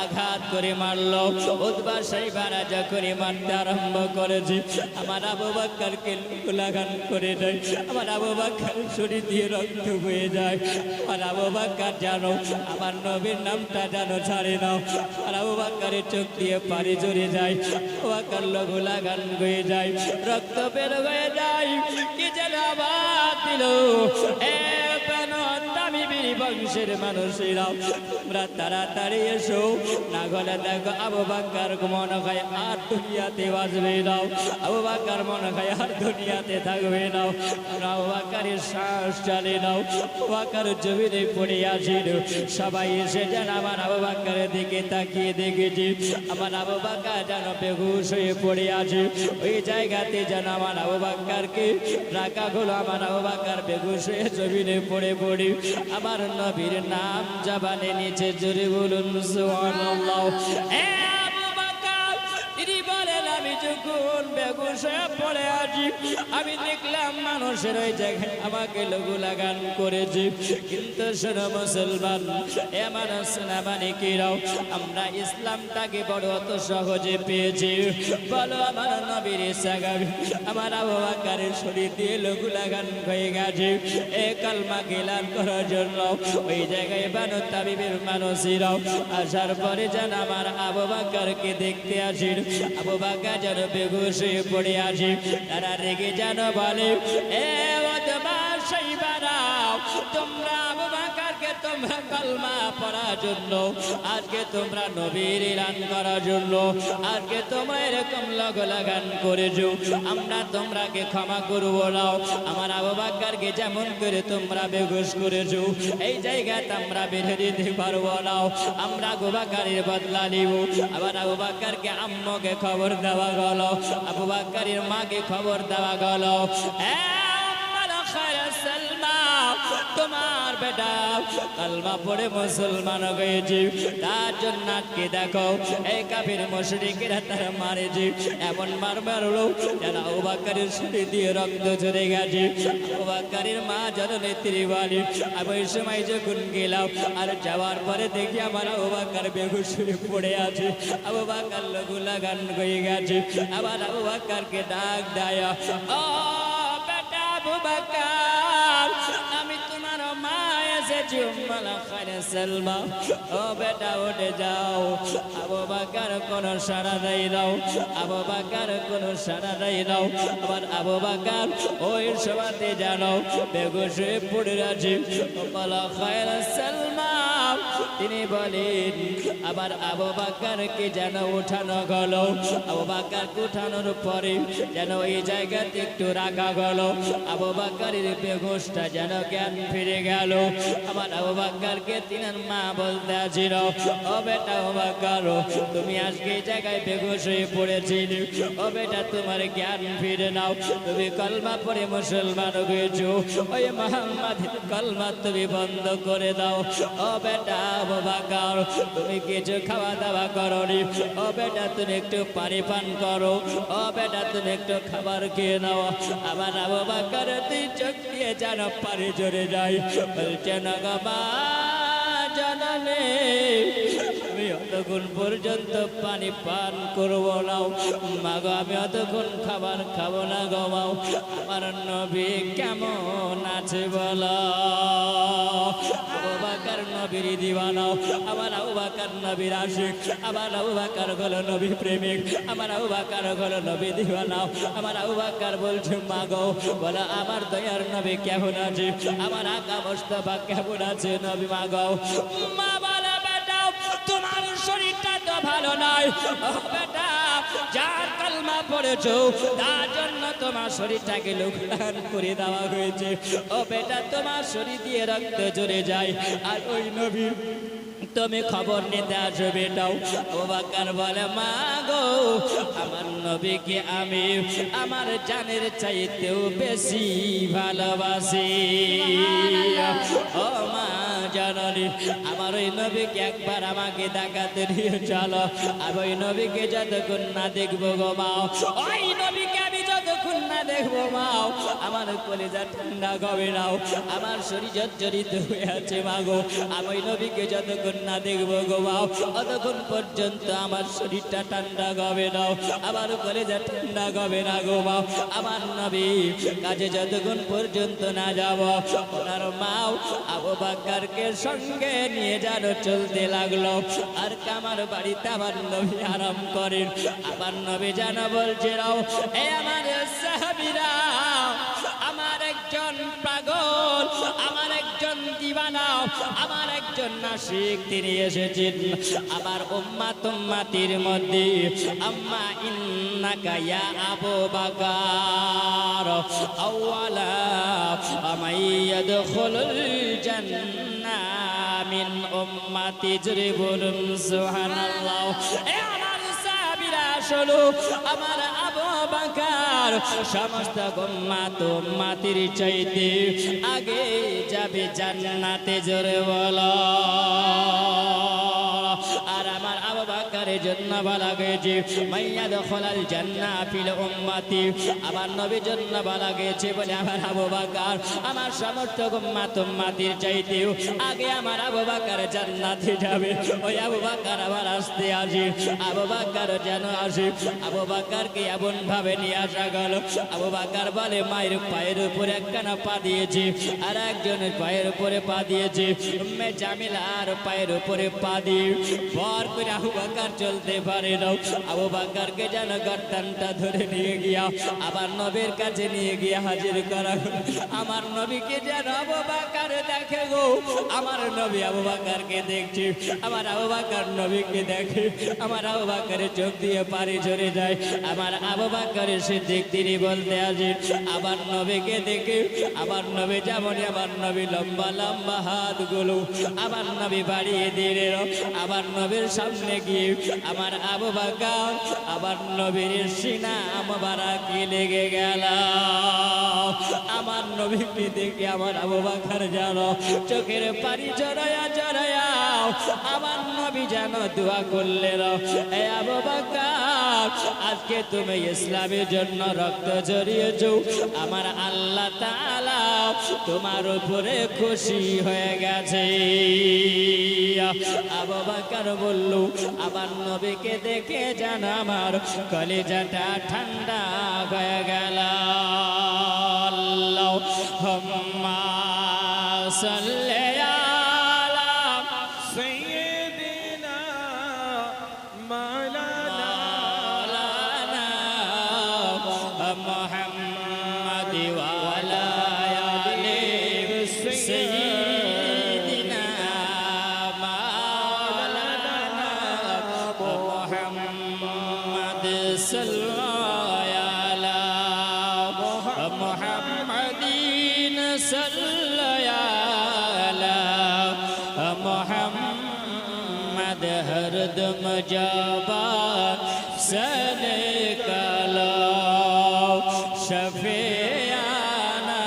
আঘাত করে মারলো। উতবা সাইবারা যখন মারতে আরম্ভ করেছে আমার আবু বকরকে লাগান করে দেয়, আমার আবু বকর শরীর দিয়ে রক্ত বয়ে যায়। আমার আবু বকর জানো আমার নবীর নামটা জানো ছাড়ে নাও, আর আবু বকরের চোখ দিয়ে পানি ঝরে যায়, আবু বকর লঘু লাগান হয়ে যায়, রক্ত বের হয়ে যায়। কি যেন আবার দিল বংশের মানুষেরাও তোমরা তাড়াতাড়ি এসো, না গলে দেখো আবু বকর মনে হয় আর দুনিয়াতে বাঁচবে না, আবু বকর মনে হয় আর দুনিয়াতে থাকবে না। আবু বকরের শ্বাস চলে নাও, আবু বকর জমিনে পড়ে আছিল। সবাই এসে যেন আমার আবু বকরের দিকে তাকিয়ে দেখেছি, আমার আবু বকর যেন বেহুশ হয়ে পড়ে আছে। ওই জায়গাতে যেন আমার আবু বকরকে রাখা হলো, আমার আবু বকর বেহুশ হয়ে জমিনে পড়ে পড়ে আমার নবীর নাম জবানে নিচে জোরে বলুন সুবহানাল্লাহ। এ আবু বকর তিনি বলেন আমি যখন বেহুশ হয়ে পড়ে আছি আমি দেখলাম মানুষের ওই জায়গায় আমাকে লঘু লাগান করেছে। কিন্তু শোনো মুসলমান, এ মানুষ না মানে কিরাও আমরা ইসলামটাকে বড় অত সহজে পেয়েছি বলো আমার নবীর সাহাবী আমার আবু বকরের শরীর দিয়ে লঘু লাগান হয়ে গেছে। এ কালমা গিলান করার জন্য ওই জায়গায় বানু তামিমের মানুষেরাও আসার পরে যেন আমার আবু বকরকে দেখতে আসেন, আবু বকর যেন বেহুশ হয়ে পড়ে আছে। তারা রেগে যেন বলে এ উতবা সাইবারা তোমরা আবু বকরকে তোমরা কালমা পড়ার জন্য আজকে তোমরা নবীর এলান করার জন্য আজকে তোমরা এরকম লঘু লাগান করেছো, আমরা তোমরাকে ক্ষমা করব না। আমার আবু বকরকে যেমন করে তোমরা বেহুশ করেছো এই জায়গাতে আমরা বেঁধে দিতে পারবো না, আমরা আবু বকরের বদলা নিব। আবার আবু বকরকে আম্মুকে খবর দেওয়া গেল, আবু বকরের মাকে খবর দেওয়া গেল, তোমার বেটা কালমা পড়ে মুসলমান হয়েছে, তার জন্য আজকে দেখো এই কাফির মুশরিকরা তারা মারেছে, এমন মারলো যারা আবু বকরের শরীর দিয়ে রক্ত ঝরে গেছে। আবু বকরের মা জননী তিনি বলে আমি ওই সময় যখন গেলাম আর যাওয়ার পরে দেখি আমার আবু বকর বেহুশ হয়ে পড়ে আছে, আবু বকর লঘু লাগান হয়ে গেছে। আবার আবু বকরকে ডাক দেয়, ও বেটা আবু বকর আমি তোমার মা এসেছি উম্মুল খায়র সালমা, ও বেটা উঠে যাও। আবু বকর কোনো সাড়া দেয় না, আবু বকর কোনো সাড়া দেয় না। আবার আবু বকর ওই সময়তে জানো বেহুশ হয়ে পড়ে আছে। উম্মুল খায়র সালমা তিনি বলেন আবার আবু বকরকে যেন উঠানো গেল। আবু বকরকে উঠানোর পরে যেন এই জায়গাতে একটু রাখা গেল। আবু বকরের বেহুশটা যেন জ্ঞান ফিরে গেল। আমার আবু বকরকে তিনার মা বলতে আছিল, ও বেটা আবু বকর, তুমি আজকে এই জায়গায় বেহুশ হয়ে পড়েছিলে, ও বেটা তোমার জ্ঞান ফিরে নাও, তুমি কলমা পড়ে মুসলমান হয়েছো, ওই মুহাম্মাদের কলমা তুমি বন্ধ করে দাও। ও বেটা আবু বকর, তুমি কিছু খাওয়া দাওয়া করনি, ও বেটা তুমি একটু পানি পান করো, ও বেটা তুমি একটু খাবার খেয়ে নাও। আমার আবু বকর তুই চোখ দিয়ে যেন পানি ঝরে যায়, বলছেন গো মা জানালে আমি অতক্ষণ পর্যন্ত পানি পান করবো না, মাগো আমি অতক্ষণ খাবার খাবো না গো মা। আমার নবী কেমন আছে বলো? আবু বকর নবীর দিওয়ানা, আমার আবু বকর নবীর আশিক, আমার আবু বকর হলো নবী প্রেমিক, আমার আবু বকর হলো নবী দিওয়ানা। আমার আবু বকর বলছে মাগো বলো আমার দয়ার নবী কেমন আছে, আমার আকা মুস্তাফা কেমন আছে নবী মাগো। মা বলে বেটা তোমার শরীরটা তো ভালো নয়, ও বেটা যার কালমা পড়েছো তার জন্য তোমার শরীরটাকে লোকদান করে দেওয়া হয়েছে। ও বেটা তোমার শরীর দিয়ে রক্ত ঝরে যায়, আর ওই নবীর তুমি খবর নিতে আসো বেটাও। আবু বকর বলে মা গো আমার নবীকে আমি আমার জানের চাইতেও বেশি ভালোবাসি। ও মা জাননি আমার ওই নবীকে একবার আমাকে দেখাতে নিয়ে চলো, আর ওই নবীকে যতক্ষণ না দেখবো গো মাও, ওই নবীকে আমি যতক্ষণ না দেখবো মাও আমার কলিজা ঠান্ডা হবে নাও, আমার শরীর জর্জরিত হয়ে আছে মাগো। আমি ওই নবীকে যতক্ষণ না দেখবো গো মাও ততক্ষণ পর্যন্ত আমার শরীরটা ঠান্ডা হবে নাও, আমার কলিজা ঠান্ডা হবে না গো মাও। আমার নবী কাজে যতক্ষণ পর্যন্ত না যাব ওনার মাও আবু বকরকে সঙ্গে নিয়ে যেন চলতে লাগলো। আর আমার বাড়িতে আমার নবী আরাম করেন। আমার নবী যেন বলছিল এ আমার সাহাবীরা, আমার একজন পাগল, আমার একজন দিওয়ানা, আমার একজন নাশিক তিনি এসেছেন আমার উম্মাত উম্মাতির মধ্যে। আম্মা ইন্নাকা ইয়া আবু বকর আওয়ালা আমাইয়াদখুলুল জান্নাহ মিন উম্মাতি, জোরে বলুন সুবহানাল্লাহ। এ আমার সাহাবীরা শোনো, আমার আবু বকর সমস্ত উম্মাত উম্মাতির চাইতে আগে যাবে জান্নাতে, জোরে বলো। আর আমার আবু বকরের জন্য বলা গেছে মাইয়াদখুলাল জান্নাহ ফিল উম্মতি, আমার নবীর জন্য বলা গেছে বলে আমার আবু বকর আমার সমস্ত উম্মাত উম্মাতির চাইতেও আগে আমার আবু বকর জান্নাতে যাবে। ওই আবু বকর আবার আসতে আসে, আবু বকর যেন আসে, আবু বকরকে এমন ভাবে নিয়ে আসা গেল। আবু বকর বলে মায়ের পায়ের উপরে একখানা পা দিয়েছে, আর একজনের পায়ের উপরে পা দিয়েছে, উম্মে জামিলার পায়ের উপরে পা দিয়ে ভর করে আবু বকর চলতে পারে না। আবু বকরকে যেন গর্দানটা ধরে নিয়ে গিয়া আবার নবীর কাছে নিয়ে গিয়ে হাজির করা। আমার নবীকে যেন আবু বকর দেখে গো, আমার নবী আবু বকরকে দেখছে, আমার আবু বকর নবীকে দেখে, আমার আবু বকরের চোখ দিয়ে পানি ঝরে যায়। আমার আবু বকর সিদ্দিক তিনি বলতে আসে আমার নবীকে দেখে আমার নবী যেমন আমার নবী লম্বা লম্বা হাতগুলো আমার নবী বাড়িয়ে দিয়ে আমার নবীর সামনে গিয়ে আমার আবু বকর আমার নবীর সিনা মোবারকে লেগে গেল। আমার নবীকে দেখে আমার আবু বকর যেন চোখের পানি জড়ায়া জড়ায়া আমার নবী যেন দোয়া করলেন, এ আবু বকর আজকে তুমি ইসলামের জন্য রক্ত ঝরিয়েছো, আমার আল্লাহ তাআলা তোমার উপরে খুশি হয়ে গেছে। আবু বকর বলল আমার নবীকে দেখে যেন আমার কলিজাটা ঠান্ডা হয়ে গেল। আল্লাহুম্মা সাল্লি আলা সাইয়্যিদিনা মাওলানা মুহাম্মাদ ওয়া আলা আলি সাইয়্যিদিনা সাল্লাল্লাহু মুহাম্মাদিন সাল্লাল্লাহু মুহাম্মদ হরদম জবান সনে কালা শফিয়ানা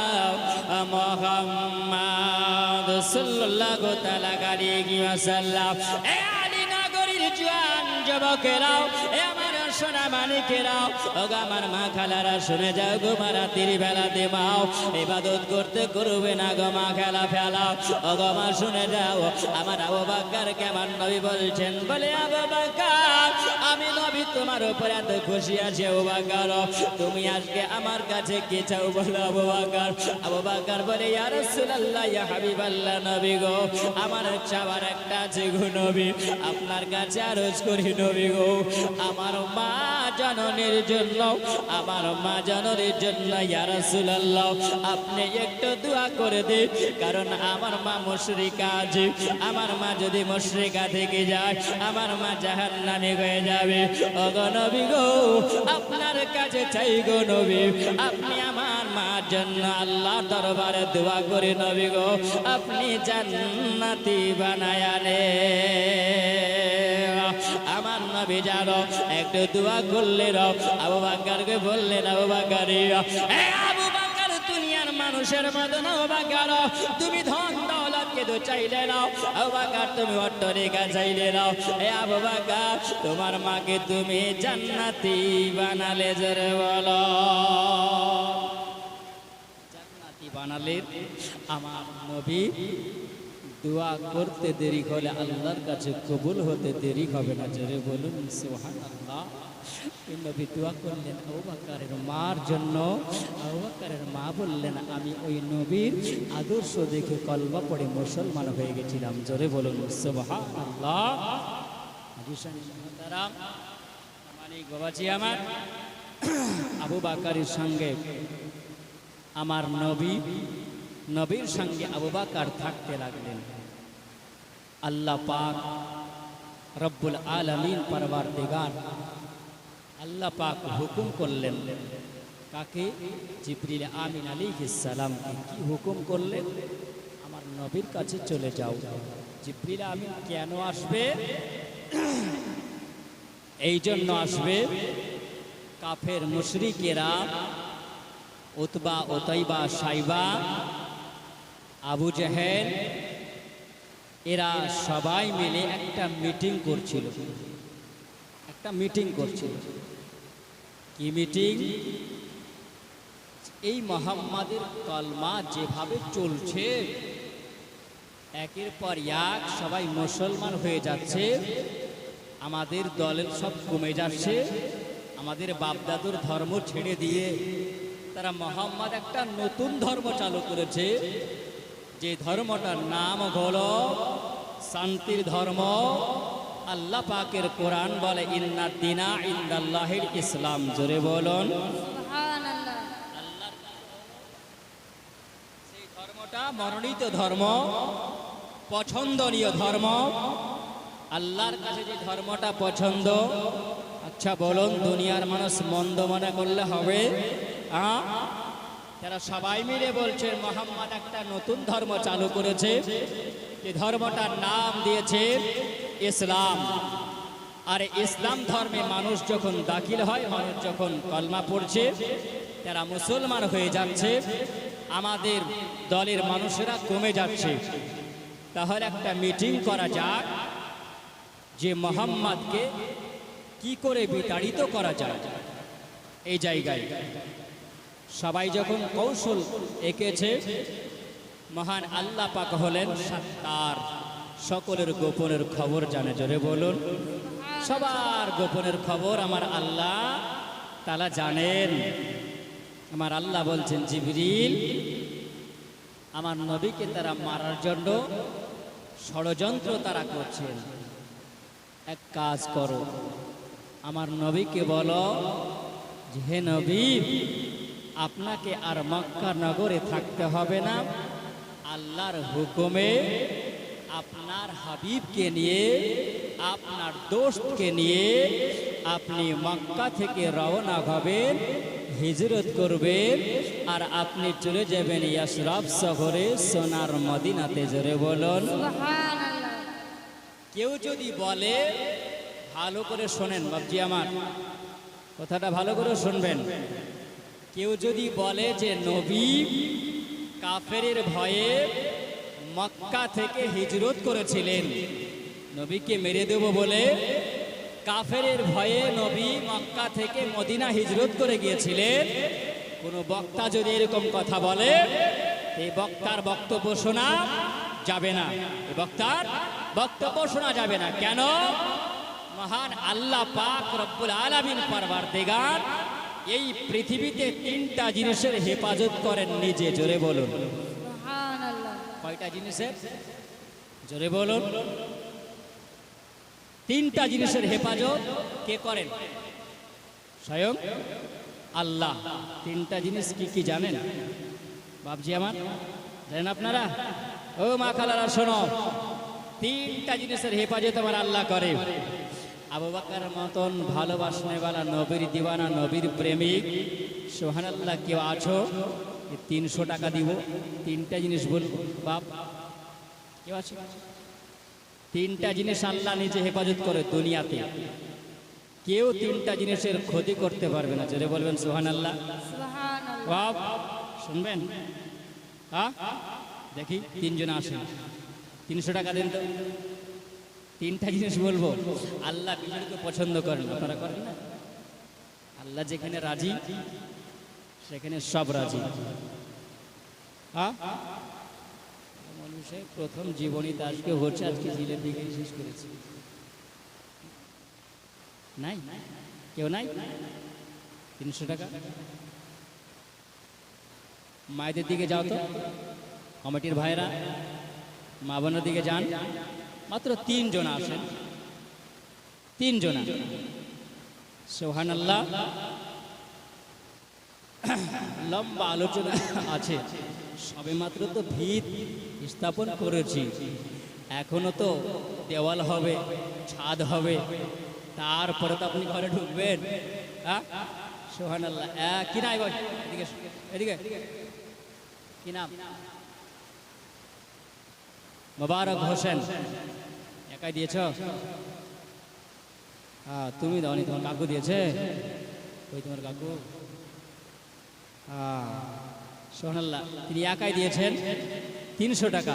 মুহাম্মদ সাল্লাল্লাহু তাআলা আলাইহি ওয়াসাল্লাম। এ আলী নগরীর জওয়ান যুবকেরাও, এ আমার সোনা মানিকেরাও, ওগো আমার মা খালারা শুনে যাও গো, মা রাতের বেলাতে মাও ইবাদত করতে করবে না গো, মা খেলা ফেলাও। ওগো মা শুনে যাও, আমার আবু বকরকে আমার নবী বলছেন, বলে আবু বকর আমি নবী তোমার উপর এত খুশি আছি আবু বকর, তুমি আজকে আমার কাছে কি চাও বলো আবু বকর। আবু বকর বলে ইয়া রাসূলুল্লাহ ইয়া হাবিবাল্লাহ, নবী গো আমার চাওয়ার একটা আছে গো নবী, আপনার কাছে আরজ করি নবী গো, আমার মা জননীর জন্য, আমার মা জননীর জন্য ইয়া রাসূলুল্লাহ আপনি একটু দোয়া করে দিন, কারণ আমার মা মুশরিকা আছে, আমার মা যদি মুশরিকা থেকে যায় আমার মা জাহান্নামী হয়ে যাবে। ওগো নবী গো আপনার কাছে চাই গো নবী, আপনি আমার মার জন্য আল্লাহর দরবারে দোয়া করে নবী গো আপনি জান্নাতি বানায়া নে। আমার নবী জানো একটু দোয়া করলেন, আবু বকরকে বললেন আবু বকর, এ আবু বকর দুনিয়ার মানুষের মতো না, আবু বকর তুমি ধন দৌলতকে তো চাইলে নাও, আবু বকর তুমি অট্টালিকা চাইলে নাও, এ আবু বকর তোমার মাকে তুমি জান্নাতি বানালে জোরে বলো। জান্নাতি বানালে আমার নবী দোয়া করতে দেরি হলে আল্লাহর কাছে কবুল হতে দেরি হবে না, জোরে বলুন সুবহানাল্লাহ। নবী দোয়া করলেন আবু বকরের মার জন্য, আবু বকরের মা বললেন আমি ওই নবীর আদর্শ দেখে কলমা পড়ে মুসলমান হয়ে গেছিলাম, জোরে বলুন সুবহানাল্লাহ। বাবাজি আমার আবু বকরের সঙ্গে আমার নবীর সঙ্গে আবু বকর থাকতে লাগলেন। আল্লাহ পাক রব্বুল আলামিন পরওয়ারদিগার আল্লাহ পাক হুকুম করলেন, কাকে? জিবরিল আমিন আলাইহিস সালামকে কি হুকুম করলেন? আমার নবীর কাছে চলে যাও। জিবরিল আমিন কেন আসবে? এই জন্য আসবে কাফের মুশরিকেরা উতবা উতাইবা সাইবা আবু জেহেল এরা সবাই মিলে একটা মিটিং করছিল। কি মিটিং? এই মুহাম্মাদের কলমা যেভাবে চলছে একের পর এক সবাই মুসলমান হয়ে যাচ্ছে, আমাদের দলের সব কমে যাচ্ছে, আমাদের বাপদাদুর ধর্ম ছেড়ে দিয়ে তারা মুহাম্মদ একটা নতুন ধর্ম চালু করেছে, যে ধর্মটার নাম হলো শান্তির ধর্ম। আল্লাহ পাকের কোরআন বলে ইন্নাদ দীনা ইনদাল্লাহিল ইসলাম, জোরে বলুন সুবহানাল্লাহ। সেই ধর্মটা মনোনীত ধর্ম, পছন্দনীয় ধর্ম, আল্লাহর কাছে যে ধর্মটা পছন্দ। আচ্ছা বলুন দুনিয়ার মানুষ মন্দ মনে করলে হবে? তারা সবাই মিলে বলছেন মুহাম্মদ একটা নতুন ধর্ম চালু করেছে, যে ধর্মটার নাম দিয়েছে ইসলাম। আর ইসলাম ধর্মে মানুষ যখন দাখিল হয়, মানুষ যখন কলমা পড়ছে, তারা মুসলমান হয়ে যাচ্ছে, আমাদের দলের মানুষেরা কমে যাচ্ছে। তাহলে একটা মিটিং করা যাক যে মুহাম্মদকে কি করে বিতাড়িত করা যায়। এই জায়গায় সবাই যখন কৌশল এঁকেছে, মহান আল্লাহ পাক হলেন সত্তার, সকলের গোপনের খবর জানে, জোরে বলুন সবার গোপনের খবর আমার আল্লাহ তাআলা জানেন। আমার আল্লাহ বলছেন জিবরিল আমার নবীকে তারা মারার জন্য ষড়যন্ত্র তারা করছেন, এক কাজ করো আমার নবীকে বলো যে হে নবী আপনাকে আর মক্কা নগরে থাকতে হবে না, আল্লাহর হুকুমে আপনার হাবিবকে নিয়ে, আপনার দোস্তকে নিয়ে আপনি মক্কা থেকে রওনা হবেন, হিজরত করবেন, আর আপনি চলে যাবেন ইয়াসরাব শহরে, সোনার মদিনাতে। জোরে বলুন সুবহানাল্লাহ। কেউ যদি বলে, ভালো করে শোনেন বাবজি আমার কথাটা, ভালো করে শুনবেন। কেউ যদি বলে যে নবী কাফেরের ভয়ে মক্কা থেকে হিজরত করেছিলেন, নবীকে মেরে দেব বলে কাফেরের ভয়ে নবী মক্কা থেকে মদিনা হিজরত করে গিয়েছিলেন, কোনো বক্তা যদি এরকম কথা বলে, এই বক্তার বক্তব্য শোনা যাবে না। এই বক্তার বক্তব্য শোনা যাবে না। কেন? মহান আল্লাহ পাক রব্বুল আলামিন পরওয়ারদিগার এই পৃথিবীতে তিনটা জিনিসের হেফাজত করেন নিজে। জোরে বলুন সুবহানাল্লাহ। কয়টা জিনিসের? জোরে বলুন। তিনটা জিনিসের হেফাজত কে করেন? স্বয়ং আল্লাহ। তিনটা জিনিস কি কি জানেন বাবজি আমার? জানেন আপনারা? ও মা খালারা শোনো, তিনটা জিনিসের হেফাজত আমার আল্লাহ করে। আবু বকর মতন ভালোবাসনেওয়ালা, নবীর দিওয়ানা, নবীর প্রেমিক সুবহানাল্লাহ কেউ আছো? 300 টাকা দিব, তিনটা জিনিস বলবো। বাপ কেউ আছে? তিনটা জিনিস আল্লাহ নিজে হেফাজত করে দুনিয়াতে, কেউ তিনটা জিনিসের ক্ষতি করতে পারবে না। জোরে বলবেন সুবহানাল্লাহ। সুবহানাল্লাহ। বাপ শুনবেন? হ্যাঁ দেখি, তিনজন আসেন, 300 টাকা দেন তো। তিনটা জিনিস বলবো, আল্লাহ বিজয়কে পছন্দ করেন, আপনারা করেন না? আল্লাহ যেখানে রাজি সেখানে সব রাজি। হ্যাঁ মানুষের প্রথম জীবনীতে আজকে হচ্ছে, আজকে জিলেপি খেয়ে শেষ করেছি। নাই কেউ নাই? 300 টাকা। মায়েদের দিকে যাও তো, কমিটির ভাইরা, মা বোনের দিকে যান। মাত্র 3 জন আসেন, 3 জন। সুবহানাল্লাহ। লম্বা আলোচনা আছে, সবে মাত্র তো ভিত স্থাপন করেছি, এখনো তো দেওয়াল হবে, ছাদ হবে, তারপরে তো আপনি ঘরে ঢুকবেন। হ্যাঁ সুবহানাল্লাহ। কি নাই ভাই? এদিকে এদিকে, কি নাম? মোবারক হোসেন। একাই দিয়েছ? হ্যাঁ তুমি দাওনি, তোমার কাকু দিয়েছে। ওই তোমার কাকু। হ্যাঁ সুবহানাল্লাহ, তিনি একাই দিয়েছেন 300 টাকা।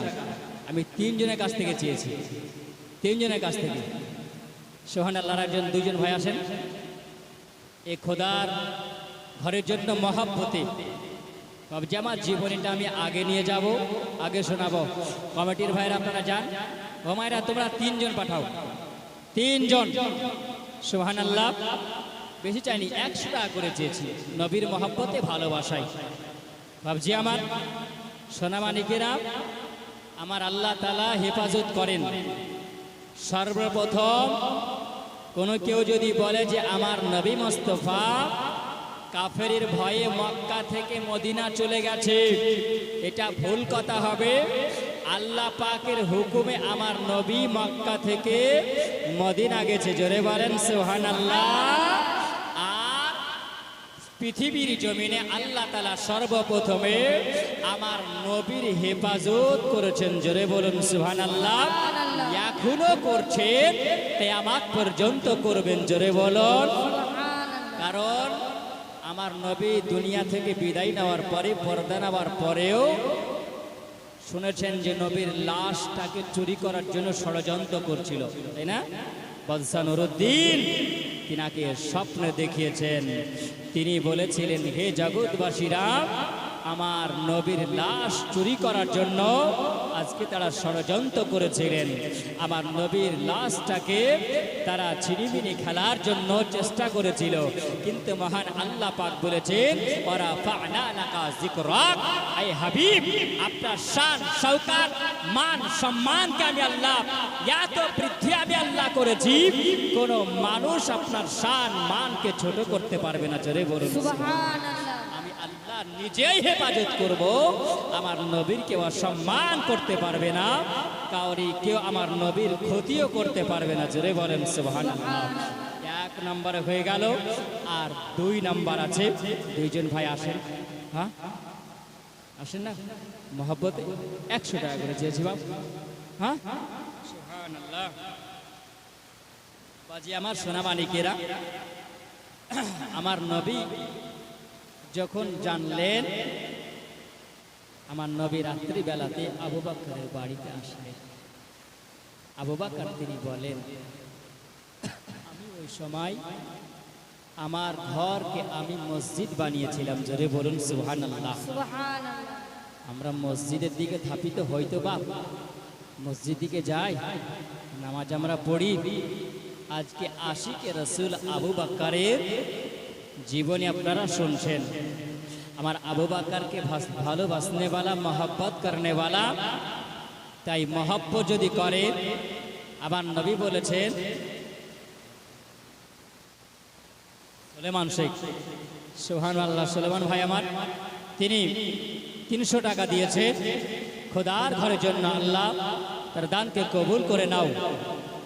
আমি 3 জনের কাছ থেকে চেয়েছি, 3 জনের কাছ থেকে। সুবহানাল্লাহ। একজন 2 জন ভাই আসেন, এ খোদার ঘরের জন্য মহাব্বতে যে আমার জীবনীটা আমি আগে নিয়ে যাব, আগে শোনাবো। কমিটির ভাইরা আপনারা যান, ও মায়েরা তোমরা 3 জন পাঠাও, 3 জন। সুবহানাল্লাহ। বেশি চাইনি, 100 টাকা করে চেয়েছি, নবীর মহব্বতে ভালোবাসাই। ভাবছি আমার সোনামানিকেরা, আমার আল্লাহ তাআলা হেফাজত করেন। সর্বপ্রথম কোনো কেউ যদি বলে যে আমার নবী মুস্তাফা কাফেরের ভয়ে মক্কা থেকে মদিনা চলে গেছে, এটা ভুল কথা হবে। আল্লাহ পাকের হুকুমে আমার নবী মক্কা থেকে মদিনা গেছে। জোরে বলেন সুবহানাল্লাহ। আর পৃথিবীর জমিনে আল্লাহ তাআলা সর্বপ্রথমে আমার নবীর হেফাজত করেছেন। জোরে বলুন সুবহানাল্লাহ। এখনো করছেন, কিয়ামত পর্যন্ত করবেন। জোরে বলুন। কারণ আমার নবী দুনিয়া থেকে বিদায় নেওয়ার পরে, পর্দা নেওয়ার পরেও শুনেছেন যে নবীর লাশটাকে চুরি করার জন্য ষড়যন্ত্র করছিল, তাই না? বাদশা নুরউদ্দিন তিনাকে স্বপ্নে দেখিয়েছেন। তিনি বলেছিলেন, হে জগৎবাসীরা, আমার নবীর লাশ চুরি করার জন্য আজকে তারা ষড়যন্ত্র করেছিলেন। আমার নবীর লাশটাকে তারা ছিনিমিনি খেলার জন্য চেষ্টা করেছিল, কিন্তু মহান আল্লাহ পাক বলেছেন, ওয়ারাফা'না লাকা যিকরাক, আই হাবিব, আপনার শান শওকত মান সম্মানকে আমি আল্লাহ এত বৃদ্ধি আমি আল্লাহ করেছি, কোন মানুষ আপনার শান মানকে ছোট করতে পারবে না। জোরে বলুন সুবহানাল্লাহ। আমি আল্লাহ নিজেই হেফাজত করব, আমার নবীর কেউ অসম্মান করতে পারবে না, কাউরি কেউ আমার নবীর ক্ষতিও করতে পারবে না। জোরে বলেন সুবহানাল্লাহ। এক নম্বরে হয়ে গেল, আর 2 নাম্বার আছে। দুইজন ভাই আসেন, হ্যাঁ আসেন না, মহব্বতে 100 টাকা করে চেয়েছি বাপ। হ্যাঁ সুবহানাল্লাহ। বাজি আমার সোনা মানিকেরা, আমার নবী যখন জানলেন, আমার নবী রাত্রি বেলাতে আবু বকরের বাড়িতে আসলেন। আবু বকর তিনি বলেন, আমি ওই সময় আমার ঘরকে আমি মসজিদ বানিয়েছিলাম। জোরে বলুন সুবহানাল্লাহ। সুবহানাল্লাহ। আমরা মসজিদের দিকে ধাপিত হয়তো বা মসজিদ দিকে যাই, নামাজ আমরা পড়ি। আজকে আশিকে রসুল আবু বকরের জীবনী আপনারা শুনছেন। আমার আবু বকরকে ভালোবাসনে वाला, मोहब्बत करने वाला, তাই মহব্বত যদি করে, আমার নবী বলেছেন, সুলেমান শেখ, সুবহানাল্লাহ, সুলেমান ভাই আমার, তিনি 300 টাকা দিয়েছে খোদার ঘরের জন্য। আল্লাহ তার দানকে কবুল করে নাও।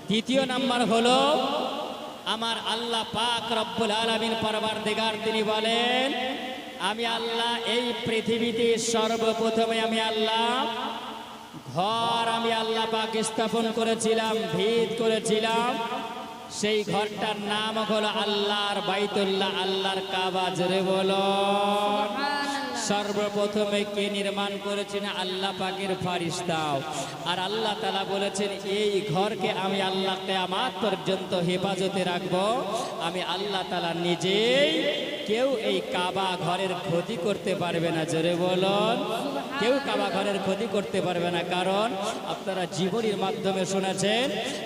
দ্বিতীয় নাম্বার হলো, আমার আল্লাহ পাক রব্বুল আলামিন পরওয়ারদিগার তিনি বলেন, আমি আল্লাহ এই পৃথিবীতে সর্বপ্রথমে আমি আল্লাহ ঘর আমি আল্লাহ পাক স্থাপন করেছিলাম, ভিত করেছিলাম। সেই ঘরটার নাম হলো আল্লাহর বাইতুল্লাহ, আল্লাহর কাবা। জোরে বলো। সর্বপ্রথমে কে নির্মাণ করেছেন? আল্লাহ পাকের ফারিস্তাও। আর আল্লাহ তাআলা বলেছেন, এই ঘরকে আমি আল্লাহ কিয়ামত পর্যন্ত হেফাজতে রাখবো। আমি আল্লাহ তাআলা নিজেই, কেউ এই কাবা ঘরের ক্ষতি করতে পারবে না। জোরে বলুন। কেউ কাবা ঘরের ক্ষতি করতে পারবে না। কারণ আপনারা জীবনীর মাধ্যমে শুনেছেন,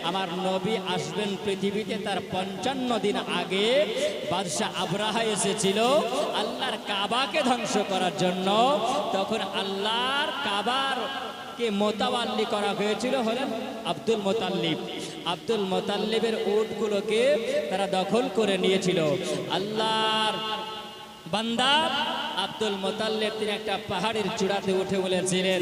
আমার নবী আসবেন পৃথিবীতে তার 55 দিন আগে বাদশাহ আবরাহা এসেছিল আল্লাহর কাবাকে ধ্বংস করার জন্য। তখন আল্লাহর কাবার কে মোতাওয়াল্লি করা হয়েছিল হলেন আব্দুল মোতাল্লিব। আব্দুল মোতাল্লিবের উটগুলোকে তারা দখল করে নিয়েছিল। আল্লাহর বান্দা আব্দুল মোতাল্লিব তিনি একটা পাহাড়ের চূড়াতে উঠে বলেছিলেন,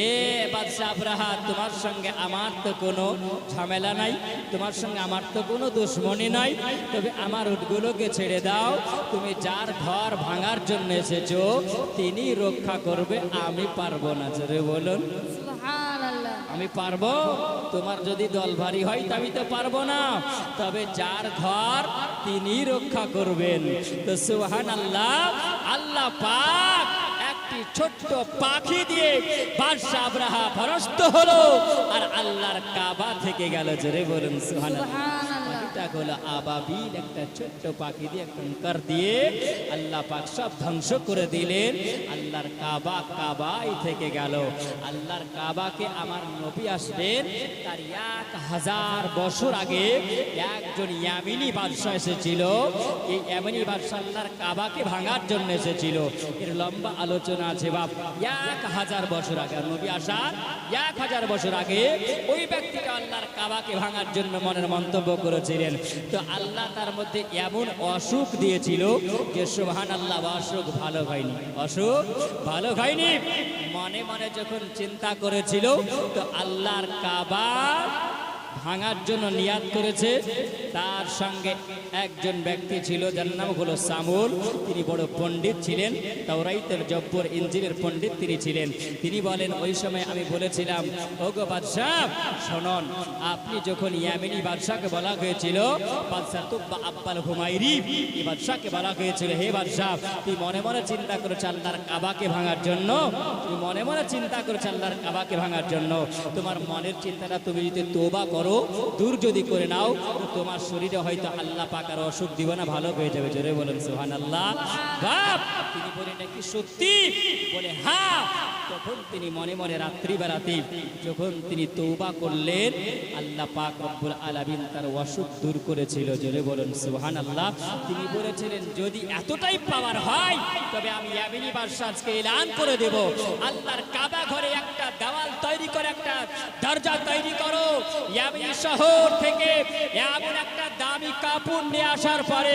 এ বাদশাহ আবরাহা, তোমার সঙ্গে আমার তো কোনো ঝামেলা নাই, তোমার সঙ্গে আমার তো কোনো দুশ্মনী নাই, তবে আমার উটগুলোকে ছেড়ে দাও। তুমি যার ঘর ভাঙার জন্য এসেছো তিনি রক্ষা করবে, আমি পারবো না। জোরে বলুন। সুবহানাল্লাহ। আমি পারবো? তোমার যদি দল ভারী হয় তা আমি তো পারবো না, তবে যার ঘর তিনি রক্ষা করবেন। তো সুবহানাল্লাহ, আল্লাহ পাক একটি ছোট্ট পাখি দিয়ে বাদশাহ আবরাহা পরাস্ত হলো, আর আল্লাহর কাবা থেকে গেল। জোরে বলুন সুবহানাল্লাহ। পাখিটা হলো আবাবিল, একটা ছোট্ট পাখি দিয়ে কঙ্কর দিয়ে আল্লাহ পাক সব ধ্বংস করে দিলেন। আল্লাহর কাবা কাবাই থেকে গেল। আল্লাহর কাবাকে আমার নবী আসবেন তার 1000 বছর আগে একজন ইয়ামিনী বাদশাহ এসেছিল। এই ইয়ামিনী বাদশাহ আল্লাহর কাবাকে ভাঙার জন্য এসেছিল। এর লম্বা আলোচনা আছে বাপ। 1000 বছর আগে নবী আসার 1000 বছর আগে ওই ব্যক্তিটা আল্লাহর কাবাকে ভাঙার জন্য মনের মন্তব্য করেছিলেন। তো আল্লাহ তার মধ্যে এমন অসুখ দিয়েছিল যে সুবহানাল্লাহ, অসুখ ভালো হয়নি, অসুখ ভালো হয়নি। মনে মনে যখন চিন্তা করেছিল, তো আল্লাহর কাবা ভাঙার জন্য নিয়াত করেছে। তার সঙ্গে একজন ব্যক্তি ছিল যার নাম হলো সামুল। তিনি বড় পণ্ডিত ছিলেন, তাওরাইতের জব্বর ইনজিলের পণ্ডিত তিনি ছিলেন। তিনি বলেন, ওই সময় আমি বলেছিলাম, ওগো বাদশাহ শুনুন, আপনি যখন ইয়ামিনী বাদশাকে বলা হয়েছিল বাদশাহ তুব্বা আব্বাল হুমায়রি, এই বাদশাকে বলা হয়েছিল, হে বাদশাহ, তুই মনে মনে চিন্তা করেছ আল্লাহর কাবাকে ভাঙার জন্য, তুমি মনে মনে চিন্তা করেছ আল্লাহর কাবাকে ভাঙার জন্য। তোমার মনের চিন্তাটা তুমি যদি তওবা করো, দূর যদি করে নাও, তো তোমার শরীরে হয়তো আল্লাহ পাক আর অসুখ দিব না, ভালো হয়ে যাবে। জোরে বলেন সুবহানাল্লাহ। বাপ তিনি বলেন, নাকি সত্যি? বলে হ্যাঁ। তখন তিনি মনে মনে রাত্রি বেলাতে যখন তিনি তওবা করলেন, আল্লাহ পাক রব্বুল আলামিন তার অসুখ দূর করেছিল। জোরে বলেন সুবহানাল্লাহ। তিনি বলেছিলেন, যদি এতটাই পাওয়ার হয় তবে আমি ইয়ামিনী বাদশাহ আজকে এলান করে দেব, আল্লাহর কাবা ঘরে একটা দেওয়াল তৈরি করে, একটা দরজা তৈরি করো, ইয়ামিনী শহর থেকে এমন একটা দামি কাপড় নিয়ে আসার পরে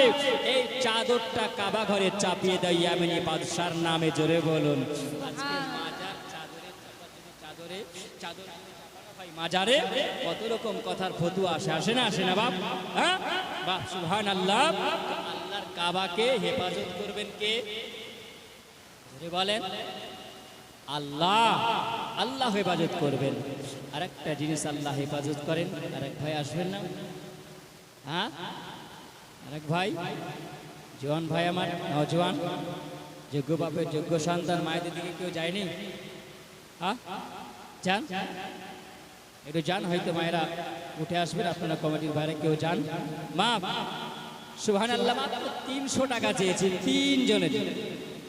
এই চাদরটা কাবা ঘরে চাপিয়ে দেয় ইয়ামেনি বাদশার নামে, জোরে বলুন। আজকে মাজার চাদরে চাদর চাপানো হয় মাজারে, কত রকম কথার ফতুয়া আসে না বাপ? হ্যাঁ বাপ, সুবহানাল্লাহ। আল্লাহর কাবাকে হেফাজত করবেন কে? জোরে বলেন। আল্লাহ, আল্লাহ হেফাজত করবেন। আর একটা জিনিস আল্লাহ হেফাজত করেন। আরেক ভাই আসবেন না? হ্যাঁ, আরেক ভাই, জওয়ান ভাই আমার, নওজওয়ান, যোগ্য বাপের যোগ্য সন্তান, মায়েদের দিকে কেউ যায়নি? হ্যাঁ, যান, একটু যান, হয়তো মায়েরা উঠে আসবেন। আপনারা কমিটির বাইরে কেউ যান। মা, সুবহানাল্লাহ, মাত্র 300 টাকা চেয়েছেন তিনজনের।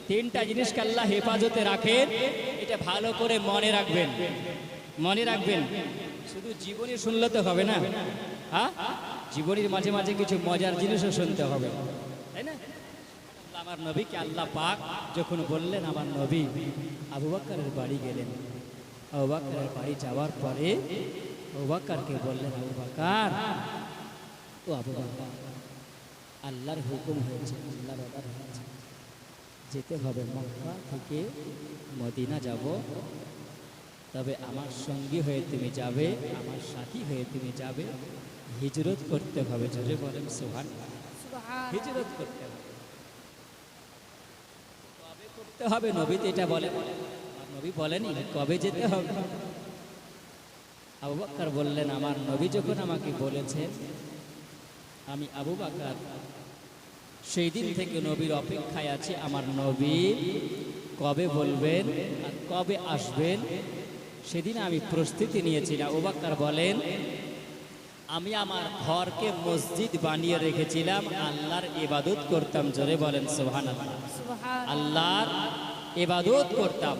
তিনটা জিনিসকে আল্লাহ হেফাজতে রাখেন, এটা ভালো করে মনে রাখবেন, মনে রাখবেন। শুধু জীবনী শুনলে তো হবে না, হ্যাঁ, জীবনীর মাঝে মাঝে কিছু মজার জিনিসও শুনতে হবে, তাই না? আমার নবীকে আল্লাহ পাক যখন বললেন, আমার নবী আবু বকরের বাড়ি গেলেন, আবু বকরের বাড়ি যাওয়ার পরে আবু বকরকে বললেন, আবু বকর, ও আবু বকর, আল্লাহর হুকুম হয়েছে, আল্লাহর অর্ডার হয়েছে, যেতে হবে মক্কা থেকে মদিনা যাব, তবে আমার সঙ্গী হয়ে তুমি যাবে, আমার সাথী হয়ে তুমি যাবে, হিজরত করতে হবে। জোরে বলেন সুবহানাল্লাহ। হিজরত করতে হবে। কবে করতে হবে? নবী তো এটা বলেন, নবী বলেনি কবে যেতে হবে। আবু বকর বললেন, আমার নবী যখন আমাকে বলেছেন, আমি আবু বকর সেই দিন থেকে নবীর অপেক্ষায় আছি। আমার নবী কবে বলবেন আর কবে আসবেন সেদিন আমি প্রস্তুতি নিয়েছিলাম। আবু বকর বলেন, আমি আমার ঘরকে মসজিদ বানিয়ে রেখেছিলাম, আল্লাহর ইবাদত করতাম। জোরে বলেন সুবহানাল্লাহ। আল্লাহর ইবাদত করতাম।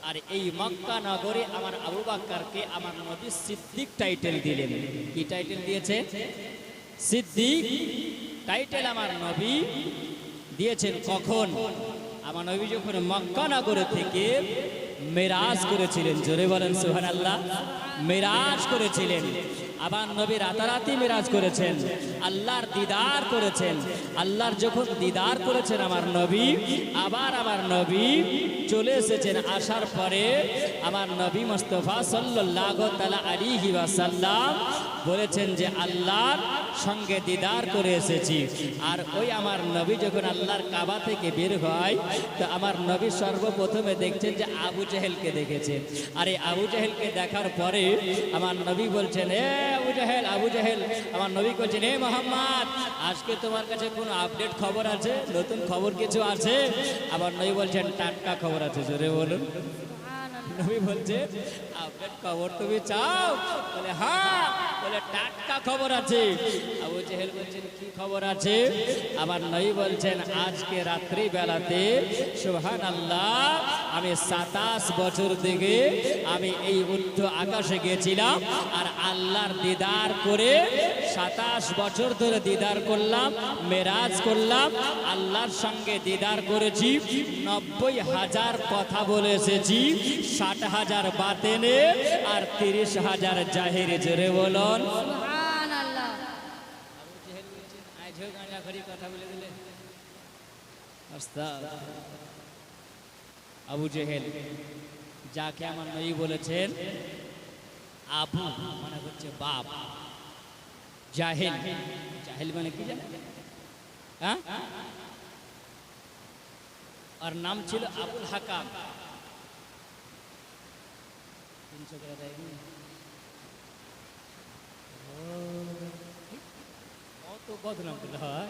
আর এই মক্কা নগরে আমার আবু বকরকে আমার নবী সিদ্দিক টাইটেল দিলেন। কি টাইটেল দিয়েছে? সিদ্দিক টাইটেল আমার নবী দিয়েছেন। কখন? আমার নবী যখন মক্কা নগর থেকে মেরাজ করেছিলেন। জোরে বলেন সুবহানাল্লাহ। মেরাজ করেছিলেন। আবার নবী রাতারাতি মেরাজ করেছেন, আল্লাহর দিদার করেছেন। আল্লাহর যখন দিদার করেছেন আমার নবী, আবার আমার নবী চলে এসেছেন। আসার পরে আমার নবী মুস্তাফা সাল্লাল্লাহু তাআলা আলাইহি ওয়াসাল্লাম বলেছেন যে আল্লাহর সঙ্গে দিদার করে এসেছি। আর ওই আমার নবী যখন আল্লাহর কাবা থেকে বের হয়, তো আমার নবী সর্বপ্রথমে দেখছেন যে আবু জেহেলকে দেখেছেন। আর এই আবু জেহেলকে দেখার পরে আমার নবী বলছেন, এ আবু জেহেল, আবু জেহেল। আমার নবী বলছেন, এ মুহাম্মদ, আজকে তোমার কাছে কোনো আপডেট খবর আছে? নতুন খবর কিছু আছে? আবার নবী বলছেন, টাটকা খবর আছে। জোরে বলুন। নবী বলছে, আপডেট খবর তুমি চাও? বলে হ্যাঁ। বলে টাটকা খবর আছে। আবু জেহেল বলছেন, কি খবর আছে? আমার নবী বলছেন, আজকে রাত্রি বেলাতে সুবহানাল্লাহ আমি 27 বছর থেকে আমি এই ঊর্ধ্ব আকাশে গিয়েছিলাম, আর আল্লাহর দিদার করে 27 বছর ধরে দিদার করলাম, মেরাজ করলাম, আল্লাহর সঙ্গে দিদার করেছি, 90,000 কথা বলে এসেছি, 60,000 বাতেনে আর 30,000 জাহিরে। জোরে বলুন সুবহানাল্লাহ। আবু জেহেল বলছেন, আইজো গাঁজা খড়ি কথা বলে দিলে। আবু জেহেল, যাকে আমার নবী বলেছেন আবু মানে হচ্ছে বাপ, জাহেল, জাহেল মানে কি জানেন? হ্যাঁ, আর নাম ছিল আবুল হাকাম। 300 টাকা দেয়নি? কত বদনাম করলে হয়।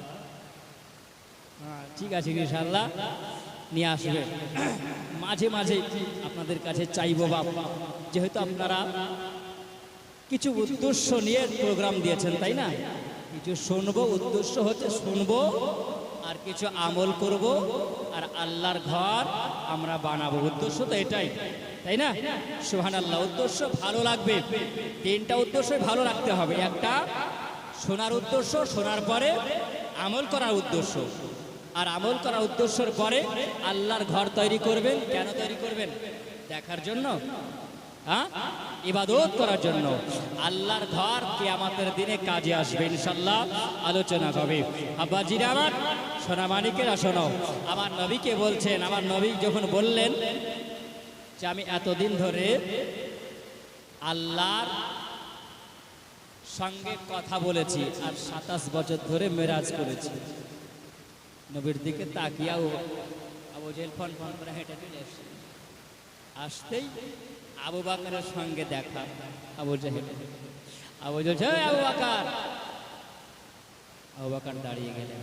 হ্যাঁ, ঠিক আছে, ইনশাআল্লাহ নিয়ে আসবে। মাঝে মাঝে আপনাদের কাছে চাইবো বাপ, যেহেতু আপনারা কিছু উদ্দেশ্য নিয়ে প্রোগ্রাম দিয়েছেন, তাই না? কিছু শুনবো, উদ্দেশ্য হচ্ছে শুনবো আর কিছু আমল করব, আর আল্লাহর ঘর আমরা বানাবো। উদ্দেশ্য তো এটাই, তাই না? সুবহানাল্লাহ। উদ্দেশ্য ভালো লাগবে। 3টা উদ্দেশ্যই ভালো রাখতে হবে। একটা শোনার উদ্দেশ্য, শোনার পরে আমল করার উদ্দেশ্য, আর আমল করার উদ্দেশ্যের পরে আল্লাহর ঘর তৈরি করবেন। কেন তৈরি করবেন? দেখার জন্য? হ্যাঁ, ইবাদত করার জন্য। আল্লাহর ঘর কিয়ামতের দিনে কাজে আসবে ইনশাআল্লাহ, আলোচনা হবে। আব্বাজিরা আমার, সোনা মানিকেরা শোনো, আমার নবীকে বলছেন, আমার নবী যখন বললেন যে আমি এতদিন ধরে আল্লাহর সঙ্গে কথা বলেছি আর 27 বছর ধরে মেরাজ করেছি। নবীর দিকে তাকিয়াও আবু জেহেল ফন ফন করে হেঁটে চলে এসছে। আসতেই আবু বকরের সঙ্গে দেখা। আবু জেহেল, আবু জেহেল, "এই আবু বকর।" আবু বকর দাঁড়িয়ে গেলেন।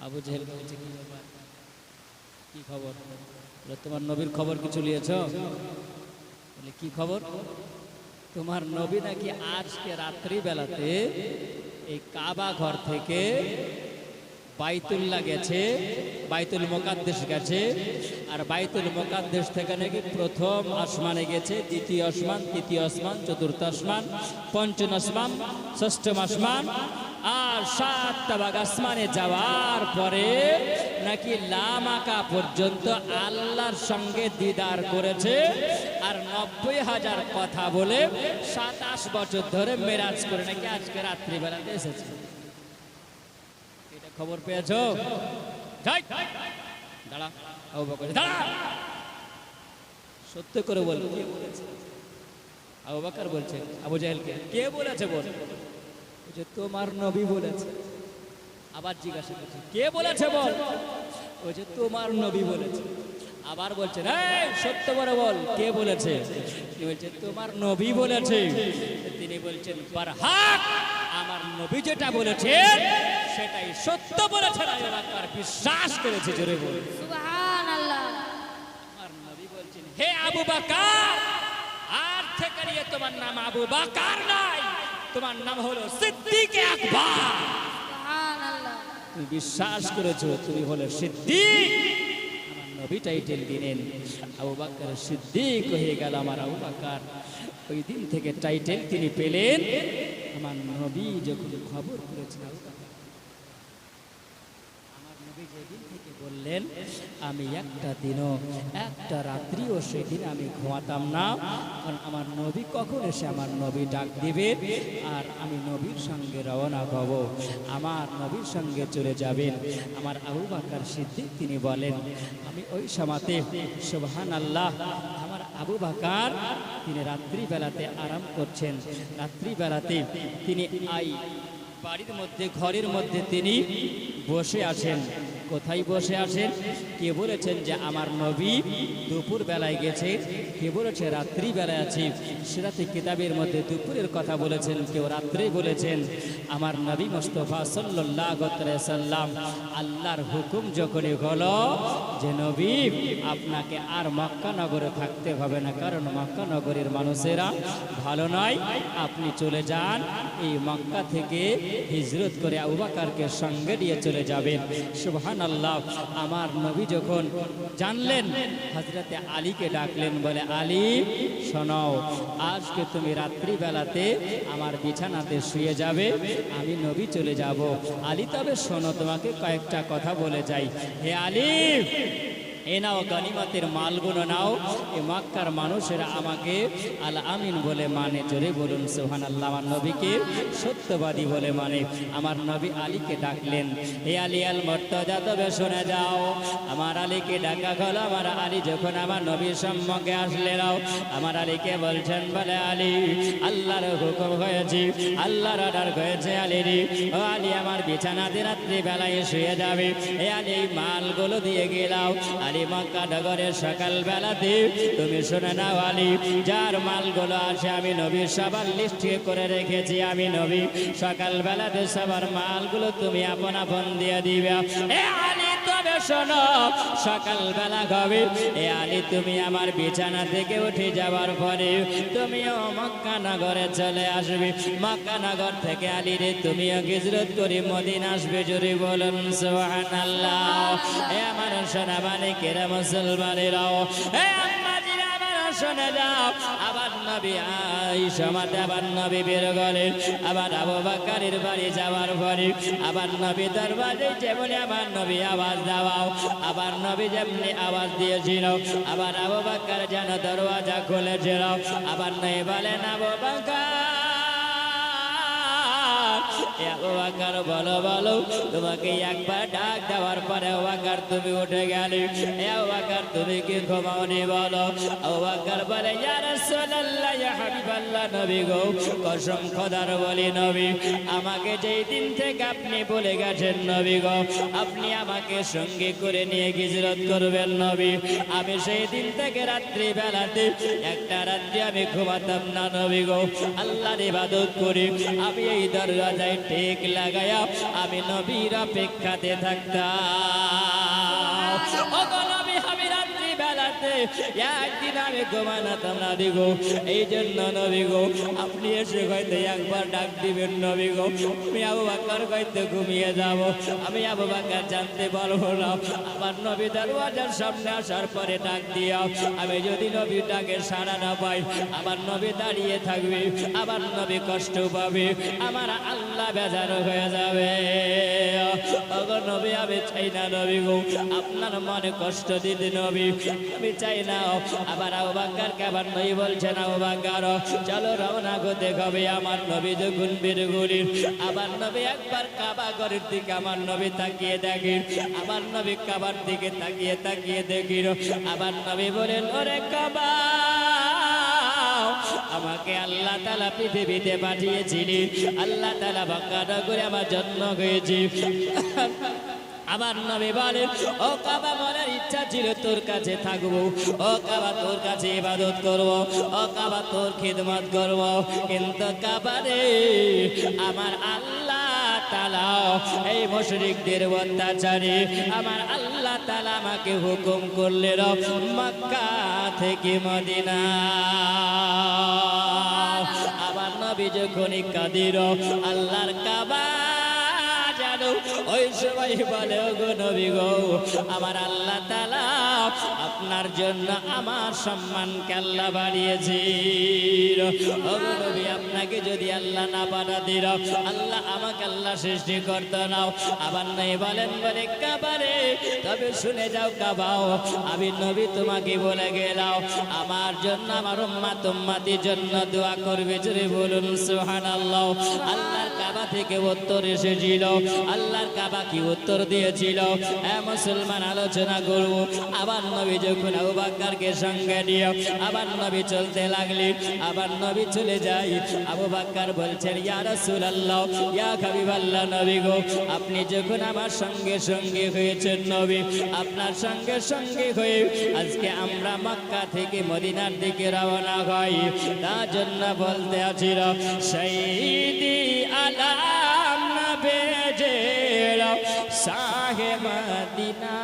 আবু জেহেল বলছে, "কি ব্যাপার, কি খবর?" বলে, "তোমার নবীর খবর কিছু নিয়েছো?" বলে, "কি খবর?" "তোমার নবী নাকি আজকে রাত্রি বেলাতে এই কাবা ঘর থেকে বাইতুল্লাহ গেছে, বাইতুল মুকাদ্দাস গেছে, আর বাইতুল মুকাদ্দাস থেকে নাকি প্রথম আসমানে গেছে, দ্বিতীয় আসমান, তৃতীয় আসমান, চতুর্থ আসমান, পঞ্চম আসমান, ষষ্ঠম আসমান, আর 7টা ভাগ আসমানে যাওয়ার পরে নাকি লামাকা পর্যন্ত আল্লাহর সঙ্গে দিদার করেছে, আর 90,000 কথা বলে 27 বছর ধরে মেরাজ করে নাকি আজকে রাত্রিবেলাতে এসেছে। এটা খবর পেয়েছো? দাঁড়া, আবু বকর দাঁড়া, সত্য করে বল, কে বলেছে? আবু বকর বলছে আবু জেহেলকে, "কে বলেছে বল?" বলছে, "তোমার নবী বলেছে।" আবার জিজ্ঞাসা করছে, "কে বলেছে বল?" বলছে, "তোমার নবী বলেছে।" আবার বলছে, "এই সত্য করে বল, কে বলেছে?" তিনি বলছে, "তোমার নবী বলেছে।" তিনি বলছেন, "বারহাক, আমার নবী যেটা বলেছেন সেটাই সত্য বলেছেন, আমি আবার বিশ্বাস করেছি।" জোরে বল সুবহানাল্লাহ। আমার নবী বলছেন, "হে আবু বকর, আজ থেকে নিয়ে তোমার নাম আবু বকর নয়, তোমার নাম হলো সিদ্দিক আকবর। সুবহানাল্লাহ। তুমি বিশ্বাস করেছো, তুমি হলো সিদ্দিক।" আমার নবী টাইটেল দিলেন, আবু বকর সিদ্দিক হয়ে গেল আমার আবু বকর। ওই দিন থেকে টাইটেল তিনি পেলেন। আমার নবী যখন খবর করেছেন, আমার নবী যেদিন থেকে বললেন, আমি একটা দিনও একটা রাত্রিও সেদিন আমি ঘুমাতাম না, কারণ আমার নবী কখন এসে আমার নবী ডাক দিবে আর আমি নবীর সঙ্গে রওনা হব, আমার নবীর সঙ্গে চলে যাবেন। আমার আবু বকর সিদ্দিক তিনি বলেন, আমি ওই সময়তে সুবহানাল্লাহ, আমার আবু বকর তিনি রাত্রিবেলাতে আরাম করছেন। রাত্রিবেলাতে তিনি বাড়ির মধ্যে, ঘরের মধ্যে তিনি বসে আছেন। কোথায় বসে আছেন? কে বলেছেন যে আমার নবী দুপুর বেলায় গেছে, কে বলেছে রাত্রি বেলায় আছে। সিরাতে কিতাবের মধ্যে দুপুরের কথা বলেছেন, কেউ রাত্রে বলেছেন। আমার নবী মুস্তাফা সাল্লাল্লাহু আলাইহি সাল্লাম আল্লাহর হুকুম যখনই হলো যে নবী আপনাকে আর মক্কা নগরে থাকতে হবে না, কারণ মক্কা নগরের মানুষেরা ভালো নয়, আপনি চলে যান, এই মক্কা থেকে হিজরত করে আবু বকরকে সঙ্গে নিয়ে চলে যাবেন। সুবহানাল্লাহ। আমার নবী যখন জানলেন, হযরতে আলীকে ডাকলেন, বলে, "আলী শোনো, আজকে তুমি রাত্রিবেলাতে আমার বিছানাতে শুয়ে যাবে, আমি নবী চলে যাব। আলী তবে শোনো, তোমাকে কয়েকটা কথা বলে যাই। হে আলী, এ নাও গনিমতের মালগুলো নাও। এ মক্কার মানুষেরা আমাকে আল আমিন বলে মানে। জোরে বলুন সুবহানাল্লাহ। আমার নবীকে সত্যবাদী বলে মানে। আমার নবী আলীকে ডাকলেন, হে আলী আল মুর্তজা, তবে শুনে যাও। আমার আলীকে ডাকা হলো। আমার আলী যখন আমার নবীর সম্মুখে আসলেন, আমার আলীকে বলছেন, বলে, আলী, আল্লাহর হুকুম হয়েছে, আল্লাহর অর্ডার হয়েছে আলী রে। ও আলী, আমার বিছানাতে রাত্রি বেলায় শুয়ে যাবে। হে আলী, এই মালগুলো দিয়ে গেলাও। আলী, মক্কা নগরের সকাল বেলাতে তুমি শুনে নাও আলী, যার মালগুলো আছে আমি নবী সবার লিস্ট করে রেখেছি। আমি নবী সকাল বেলাতে সবার মালগুলো তুমি আপন আপন দিয়ে দিবে। এ আলী, তবে শোনো, সকাল বেলা হবে। এ আলী, তুমি আমার বিছানা থেকে উঠে যাওয়ার পরে তুমিও মক্কা নগরে চলে আসবে। মক্কা নগর থেকে আলী রে তুমিও হিজরত করে মদিনা আসবে। জোরে বলুন সুবহানাল্লাহ। এ আমার সোনা মানিকেরা, মুসলমানেরাও, এ আম্মাজিরা, আমার শুনে যাও। আবার নবী সমাতে আবার নবী বের গেলেন। আবার আবু বকরের বাড়ি যাওয়ার পরে আবার নবী দরবাজে যেমনি আমার নবী আওয়াজ দাও, আবার নবী যেমনি আওয়াজ দিয়েছিল, আবার আবু বকর যেন দরওয়াজা খুলেছিল। আবার নবী বলেন, আবু বকর, আবু বকর বলো বলো, তোমাকে একবার ডাক দেওয়ার পরে আবু বকর তুমি উঠে গেলে, আবু বকর তুমি কি ঘুমাওনি বলো? আবু বকর বলে, ইয়া রাসূলুল্লাহ, ইয়া হাবিবাল্লাহ, নবী গো, কসম খোদার বলি নবী, আমাকে যেই দিন থেকে আপনি বলে গেছেন নবী গো, আপনি আমাকে সঙ্গে করে নিয়ে হিজরত করবেন নবী, আমি সেই দিন থেকে রাত্রি বেলাতে একটা রাত্রি আমি ঘুমাতাম না নবী গো, আল্লাহর ইবাদত করি, আমি এই দরজায় ঠিক লাগায়া আমি নবীর অপেক্ষাতে থাকতাম। ওগো নবী, আমি রাত্রি বেলাতে একদিন আমি ঘুমাতাম না দিগো, এই জন্য নবী গো আপনি এসে হয়তো একবার ডাক দিবেন নবী গো, আমি আবু বকর হয়তো ঘুমিয়ে যাব, আমি আবু বকর জানতে পারবো না। আমার নবী দরওয়াজার সামনে আসার পরে ডাক দিয়া আমি যদি নবী ডাকে সাড়া না পাই, আমার নবী দাঁড়িয়ে থাকবে, আমার নবী কষ্ট পাবে, আমার আল্লাহ বেজার হয়ে যাবে। ওগো নবী, আমি চাই না নবী গো আপনার মনে কষ্ট দিতে নবী, আমি চাই না। আবার আবু বকরকে আবার নবী বলছেন, আবু বকর চলো রওনা হতে হবে। আমার নবী যখন বের গেলেন, আবার নবী একবার কাবা ঘরের দিকে আমার নবী তাকিয়ে দেখেন, আবার নবী কাবার দিকে তাকিয়ে তাকিয়ে দেখেন, আবার নবী বলেন, ওরে কাবা, আমাকে আল্লাহ তাআলা পৃথিবীতে পাঠিয়েছিলেন, আল্লাহ তাআলা মক্কা নগরে আমার জন্ম হয়েছে। আমার নবী বলেন, ও কাবা, মনের ইচ্ছা ছিল তোর কাছে থাকবো, ও কাবা তোর কাছে ইবাদত করব, ও কাবা তোর খিদমত করব, কিন্তু কাবা রে, আমার আল্লাহ তাআলা এই মুশরিকদের অত্যাচারে আমার আল্লাহ তাআলা আমাকে হুকুম করলেন মক্কা থেকে মদিনা। আবার নবী যখন কাদির আল্লাহর কাবা, ওই সবাই বলে, ওগো নবী গো, আমার আল্লাহ তাআলা আপনার জন্য আমার সম্মানকে আল্লাহ বাড়িয়েছে। ওগো নবী, আপনাকে যদি আল্লাহ না পাঠাতেন, আল্লাহ আমাকে আল্লাহ সৃষ্টি করতো না। আবার নাই বলেন, বলে কাবারে, তবে শুনে যাও কাবাও, আমি নবী তোমাকে বলে গেলাম, আমার জন্য, আমার উম্মত উম্মতির জন্য দোয়া করবে, জোরে বলুন সুবহানাল্লাহ। আল্লাহর কাবা থেকে উত্তর এসেছিল, আল্লাহর কাবা কি উত্তর দিয়েছিল? মুসলমান, আলোচনা করব। আবার নবী যখন আবু বকরকে সঙ্গে নিয়ে আবার নবী চলতে লাগলেন, আবার নবী চলে যায়, আবু বকর বলছেন, ইয়া রাসূলুল্লাহ, ইয়া হাবিবাল্লাহ, নবী গো, আপনি যখন আমার সঙ্গে সঙ্গে হয়েছেন নবী, আপনার সঙ্গে সঙ্গে হয়ে আজকে আমরা মক্কা থেকে মদিনার দিকে রওনা হই, তার জন্য বলতে আছিল, সাইয়্যিদি আলাম নবীজে শাহে মদিনা,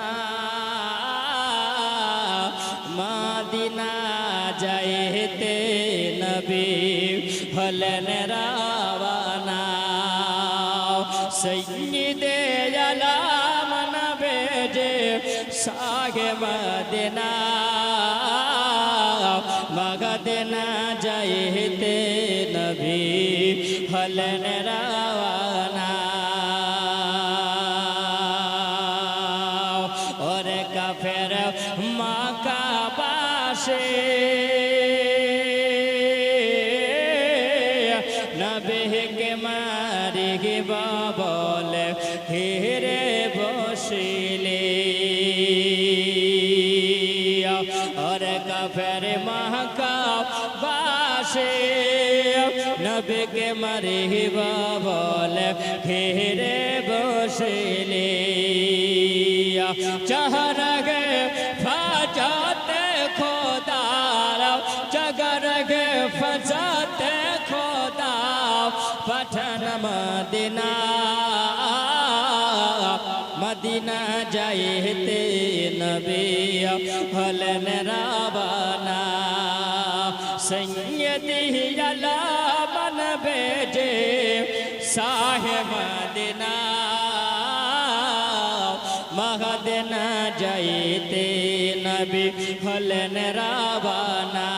মদিনা যাইতে নবী হলেন রওনা, সাইয়্যিদে আলাম নবীজে শাহে মদিনা, মদিনা যাইতে নবী হলেন রওনা। ওরে কাফের মক্কাবাসী, নবীকে মারিব বলে ঘিরে বসিলে, ওরে কাফের মক্কাবাসী, নবীকে মারিব বলে ঘিরে বসিলে, চহরগে ফাজাতে খোদার, চগরগে ফাজাতে খোদা, পাঠান মদিনা, মদিনা যাইতে নবী হলেন রওনা, সাইয়্যিদি আলাম নবীজে শাহে মদিনা, মদিনা যাইতে নবী হলেন রাবানা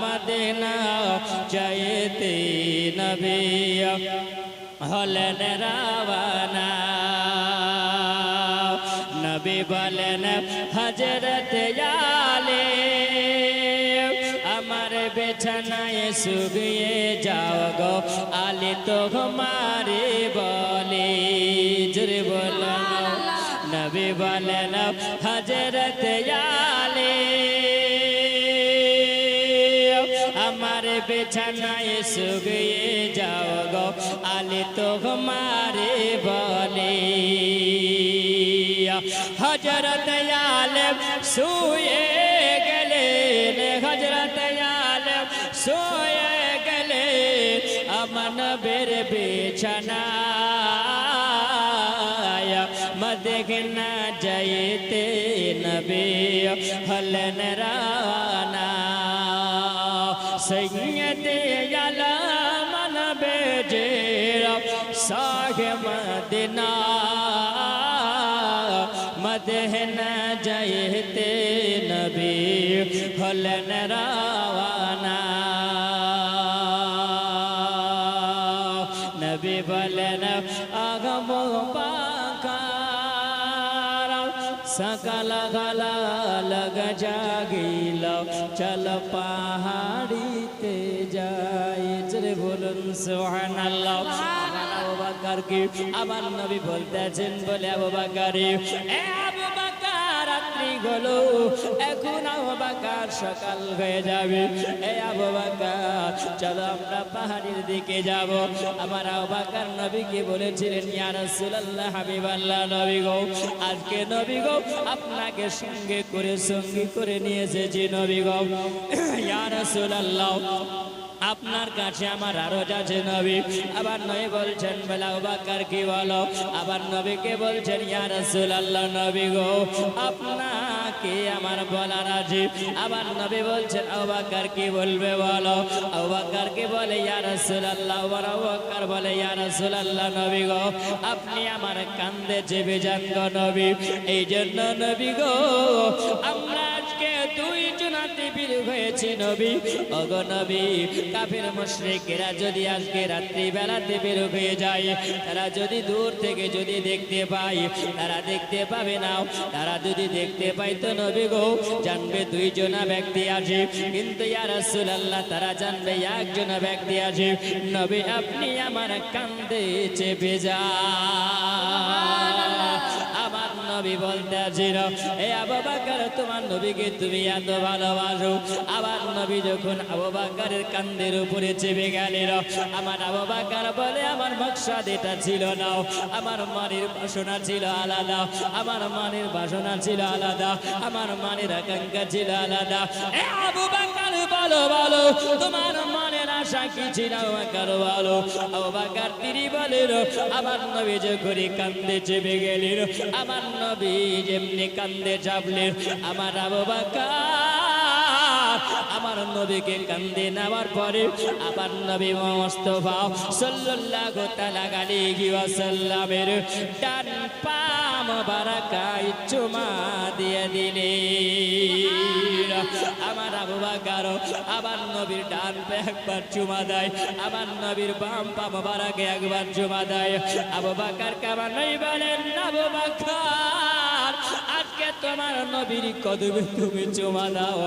মদিনা যাইতে নবী হলেন রাবানা নবী বলেন হযরত আলী আমার বিছানায় শুয়ে যাও গো আলী তোমারে বলে জোরে বলো নবী বলেন হযরত আলী আমার বিছানায় শুয়ে যাও গো আলী তোমারে বলে হযরত আলী শুয়ে গেলেন হযরত আলী শুয়ে গেলে আমার নবীর বিছানায় মদিনা যাইতে নবী হলেন রানা সৈয়দে আলম নবী যে সাহে মদিনা মদিনা যাইতে নবী হলেন রানা নবী বলেন আগম পাকার সকাল গলা লগ জাগিল চল পাহাড়িতে যাই জোরে বলুন সুবহানাল্লাহ আবু বকর কি আমার নবী বলতেছেন বলে আবু বকর এ আবু বকর রাত্রি হলো এখন আবু বকর সকাল হয়ে যাবে এ আবু বকর চলো আমরা পাহাড়ের দিকে যাব আমার আবু বকর নবীকে বলেছিলেন ইয়া রাসূলুল্লাহ হাবিবাল্লাহ নবী গো আজকে নবী গো আপনাকে সঙ্গে করে নিয়ে এসেছি নবী গো ইয়া রাসূলুল্লাহ আপনার কাছে আমার আরো আছে নবী আবার নবী বলছেন বলে আবু বকর কি বলো আবার নবীকে বলছেন ইয়া রাসূলুল্লাহ নবী গো আপনাকে আমার বলার আছে আবার নবী বলছেন আবু বকর কি বলবে বলো আবু বকর কি বলে ইয়া রাসূলুল্লাহ আবু বকর বলে ইয়া রাসূলুল্লাহ নবী গো আপনি আমার কান্দে চেপে যান গো নবী এই জন্য নবী গো আমরা আজকে দুই জনাতে বের হয়েছি নবী ওগো নবী কাফির মুশরিকরা যদি আজকে রাত্রি বেলাতে বের হয়ে যায় তারা যদি দূর থেকে যদি দেখতে পায় তারা দেখতে পাবে না তারা যদি দেখতে পায় তো নবী গো জানবে দুইজনা ব্যক্তি আছে কিন্তু ইয়া রাসূলুল্লাহ তারা জানবে একজন ব্যক্তি আছে নবী আপনি আমার কান্দে চেপে যান আমার নবী বলতে আছিল এ আবু বকর তোমার নবীকে তুমি এত ভালোবাসো আবার নবী যখন আবু বকরের কান্দের উপরে চেপে গেলেন আমার আবু বকর বলে আমার মাকসাদ এটা ছিল না আমার মনের বাসনা ছিল আলাদা আমার মনের বাসনা ছিল আলাদা আমার মনের আকাঙ্ক্ষা ছিল আলাদা এ আবু বকর বলো বলো তোমার মনের আশা কি ছিল বকর বলো আবু বকর তিনি বলেন আমার নবী যখন কান্দে চেপে গেলেন আমার নবী যেমনি কান্দে চাপলেন আমার আবু বকর আমার নবীকে কান্দে নেওয়ার পরে আমার নবী মুস্তাফা সাল্লাল্লাহু তাআলা আলাইহি ওয়াসাল্লামের ডান পা মোবারকায় চুমা দিয়ে দিলেন আমার আবু বকর আবার নবীর ডান পা একবার চুমা দেয় আবার নবীর বাম পা মোবারকে একবার চুমা দেয় আবু বকর কেমন নই বলেন আবু বকর আজকে তোমার নবীর কদমে তুমি চুমা দাও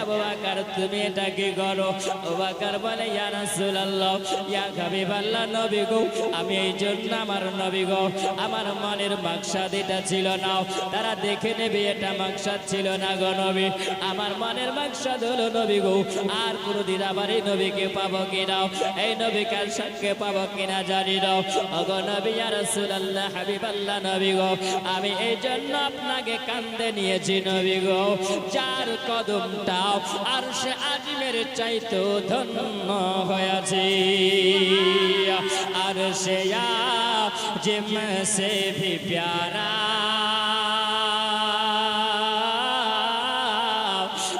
আবু বকর তুমি এটা কি করো আবু বকর বলে ইয়া রাসূলুল্লাহ ইয়া হাবিবাল্লাহ নবী গো আমি এই জন্য আমার নবী গো আমার মনের মাকসাদ এটা ছিল না তারা দেখে নেবে এটা মাকসাদ ছিল না গো নবী আমার মনের মাকসাদ হলো নবী গো আর কোনদিন আবার এই নবীকে পাবো কিনা এই নবীকে সাথে পাবো কিনা জানি না ওগো নবী ইয়া রাসূলুল্লাহ হাবিবাল্লাহ নবী গো আমি এই জন্য আপনাকে কান্দে নিয়েছি নবী গো যার কদমটা আরশে আজিমের চাইতে ধন্য হয়েছে আরশে আজিম সে भी प्यारा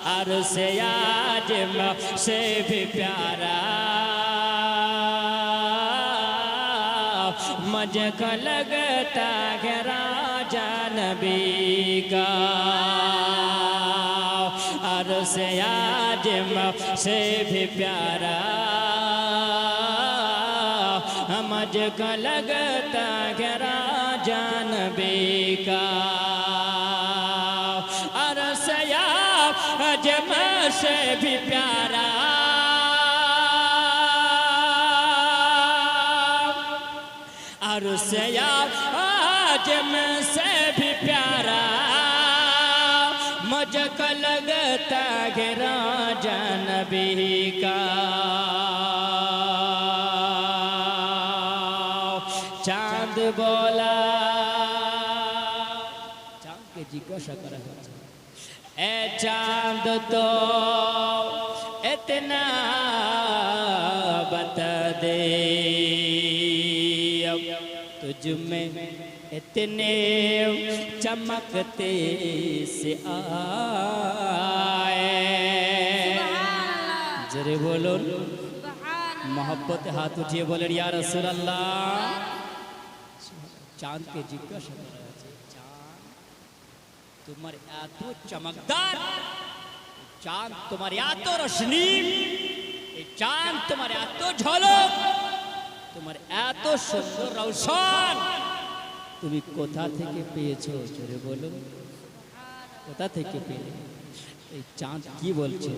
अरशे आज़म से भी प्यारा मुझको लगता है राजा नबी का और से आज से भी प्यारा मुझको लगता है राजा नबी का और से आज से भी प्यारा और से आज से भी प्यारा मुझको लगता है राजा नबी का चांद बोला चांद के जिज्ञासा करा ए चांद तो इतना बता दे तुझ में इतने चमकते से आए जरे बोलो मोहब्बत हाथ उठिए बोले या रसूल अल्लाह चांद के जिज्ञासा चांद तुम्हार এত चमकदार चांद तुम्हार এত रोशनी चांद तुम्हार এত ঝলক তোমার এত সুন্দর রৌশন তুমি কোথা থেকে পেয়েছো জোরে বলো কোথা থেকে পেলে এই চাঁদ কি বলছে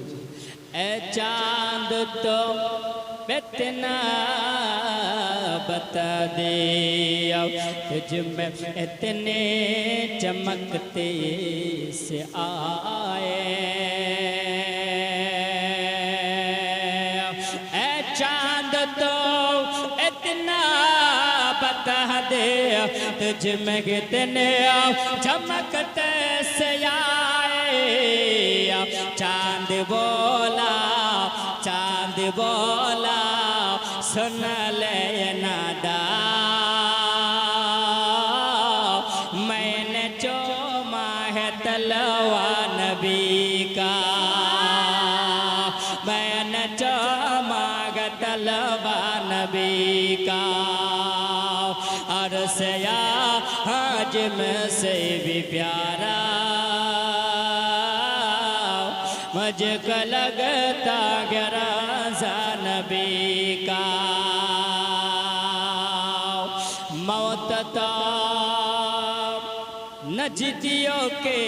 এ চাঁদ তো इतना बता दे तुझ में इतने चमकते से आए ए चांद तो इतना बता दे तुझ में कितने चमकते से आए चांद बोला सुन ले नादा मैंने चूमा है तलवा नबी का मैंने चूमा है तलवा नबी का और से आज में से भी प्यारा मुझको लगता है राजा नबी का मौत तो नजदियों के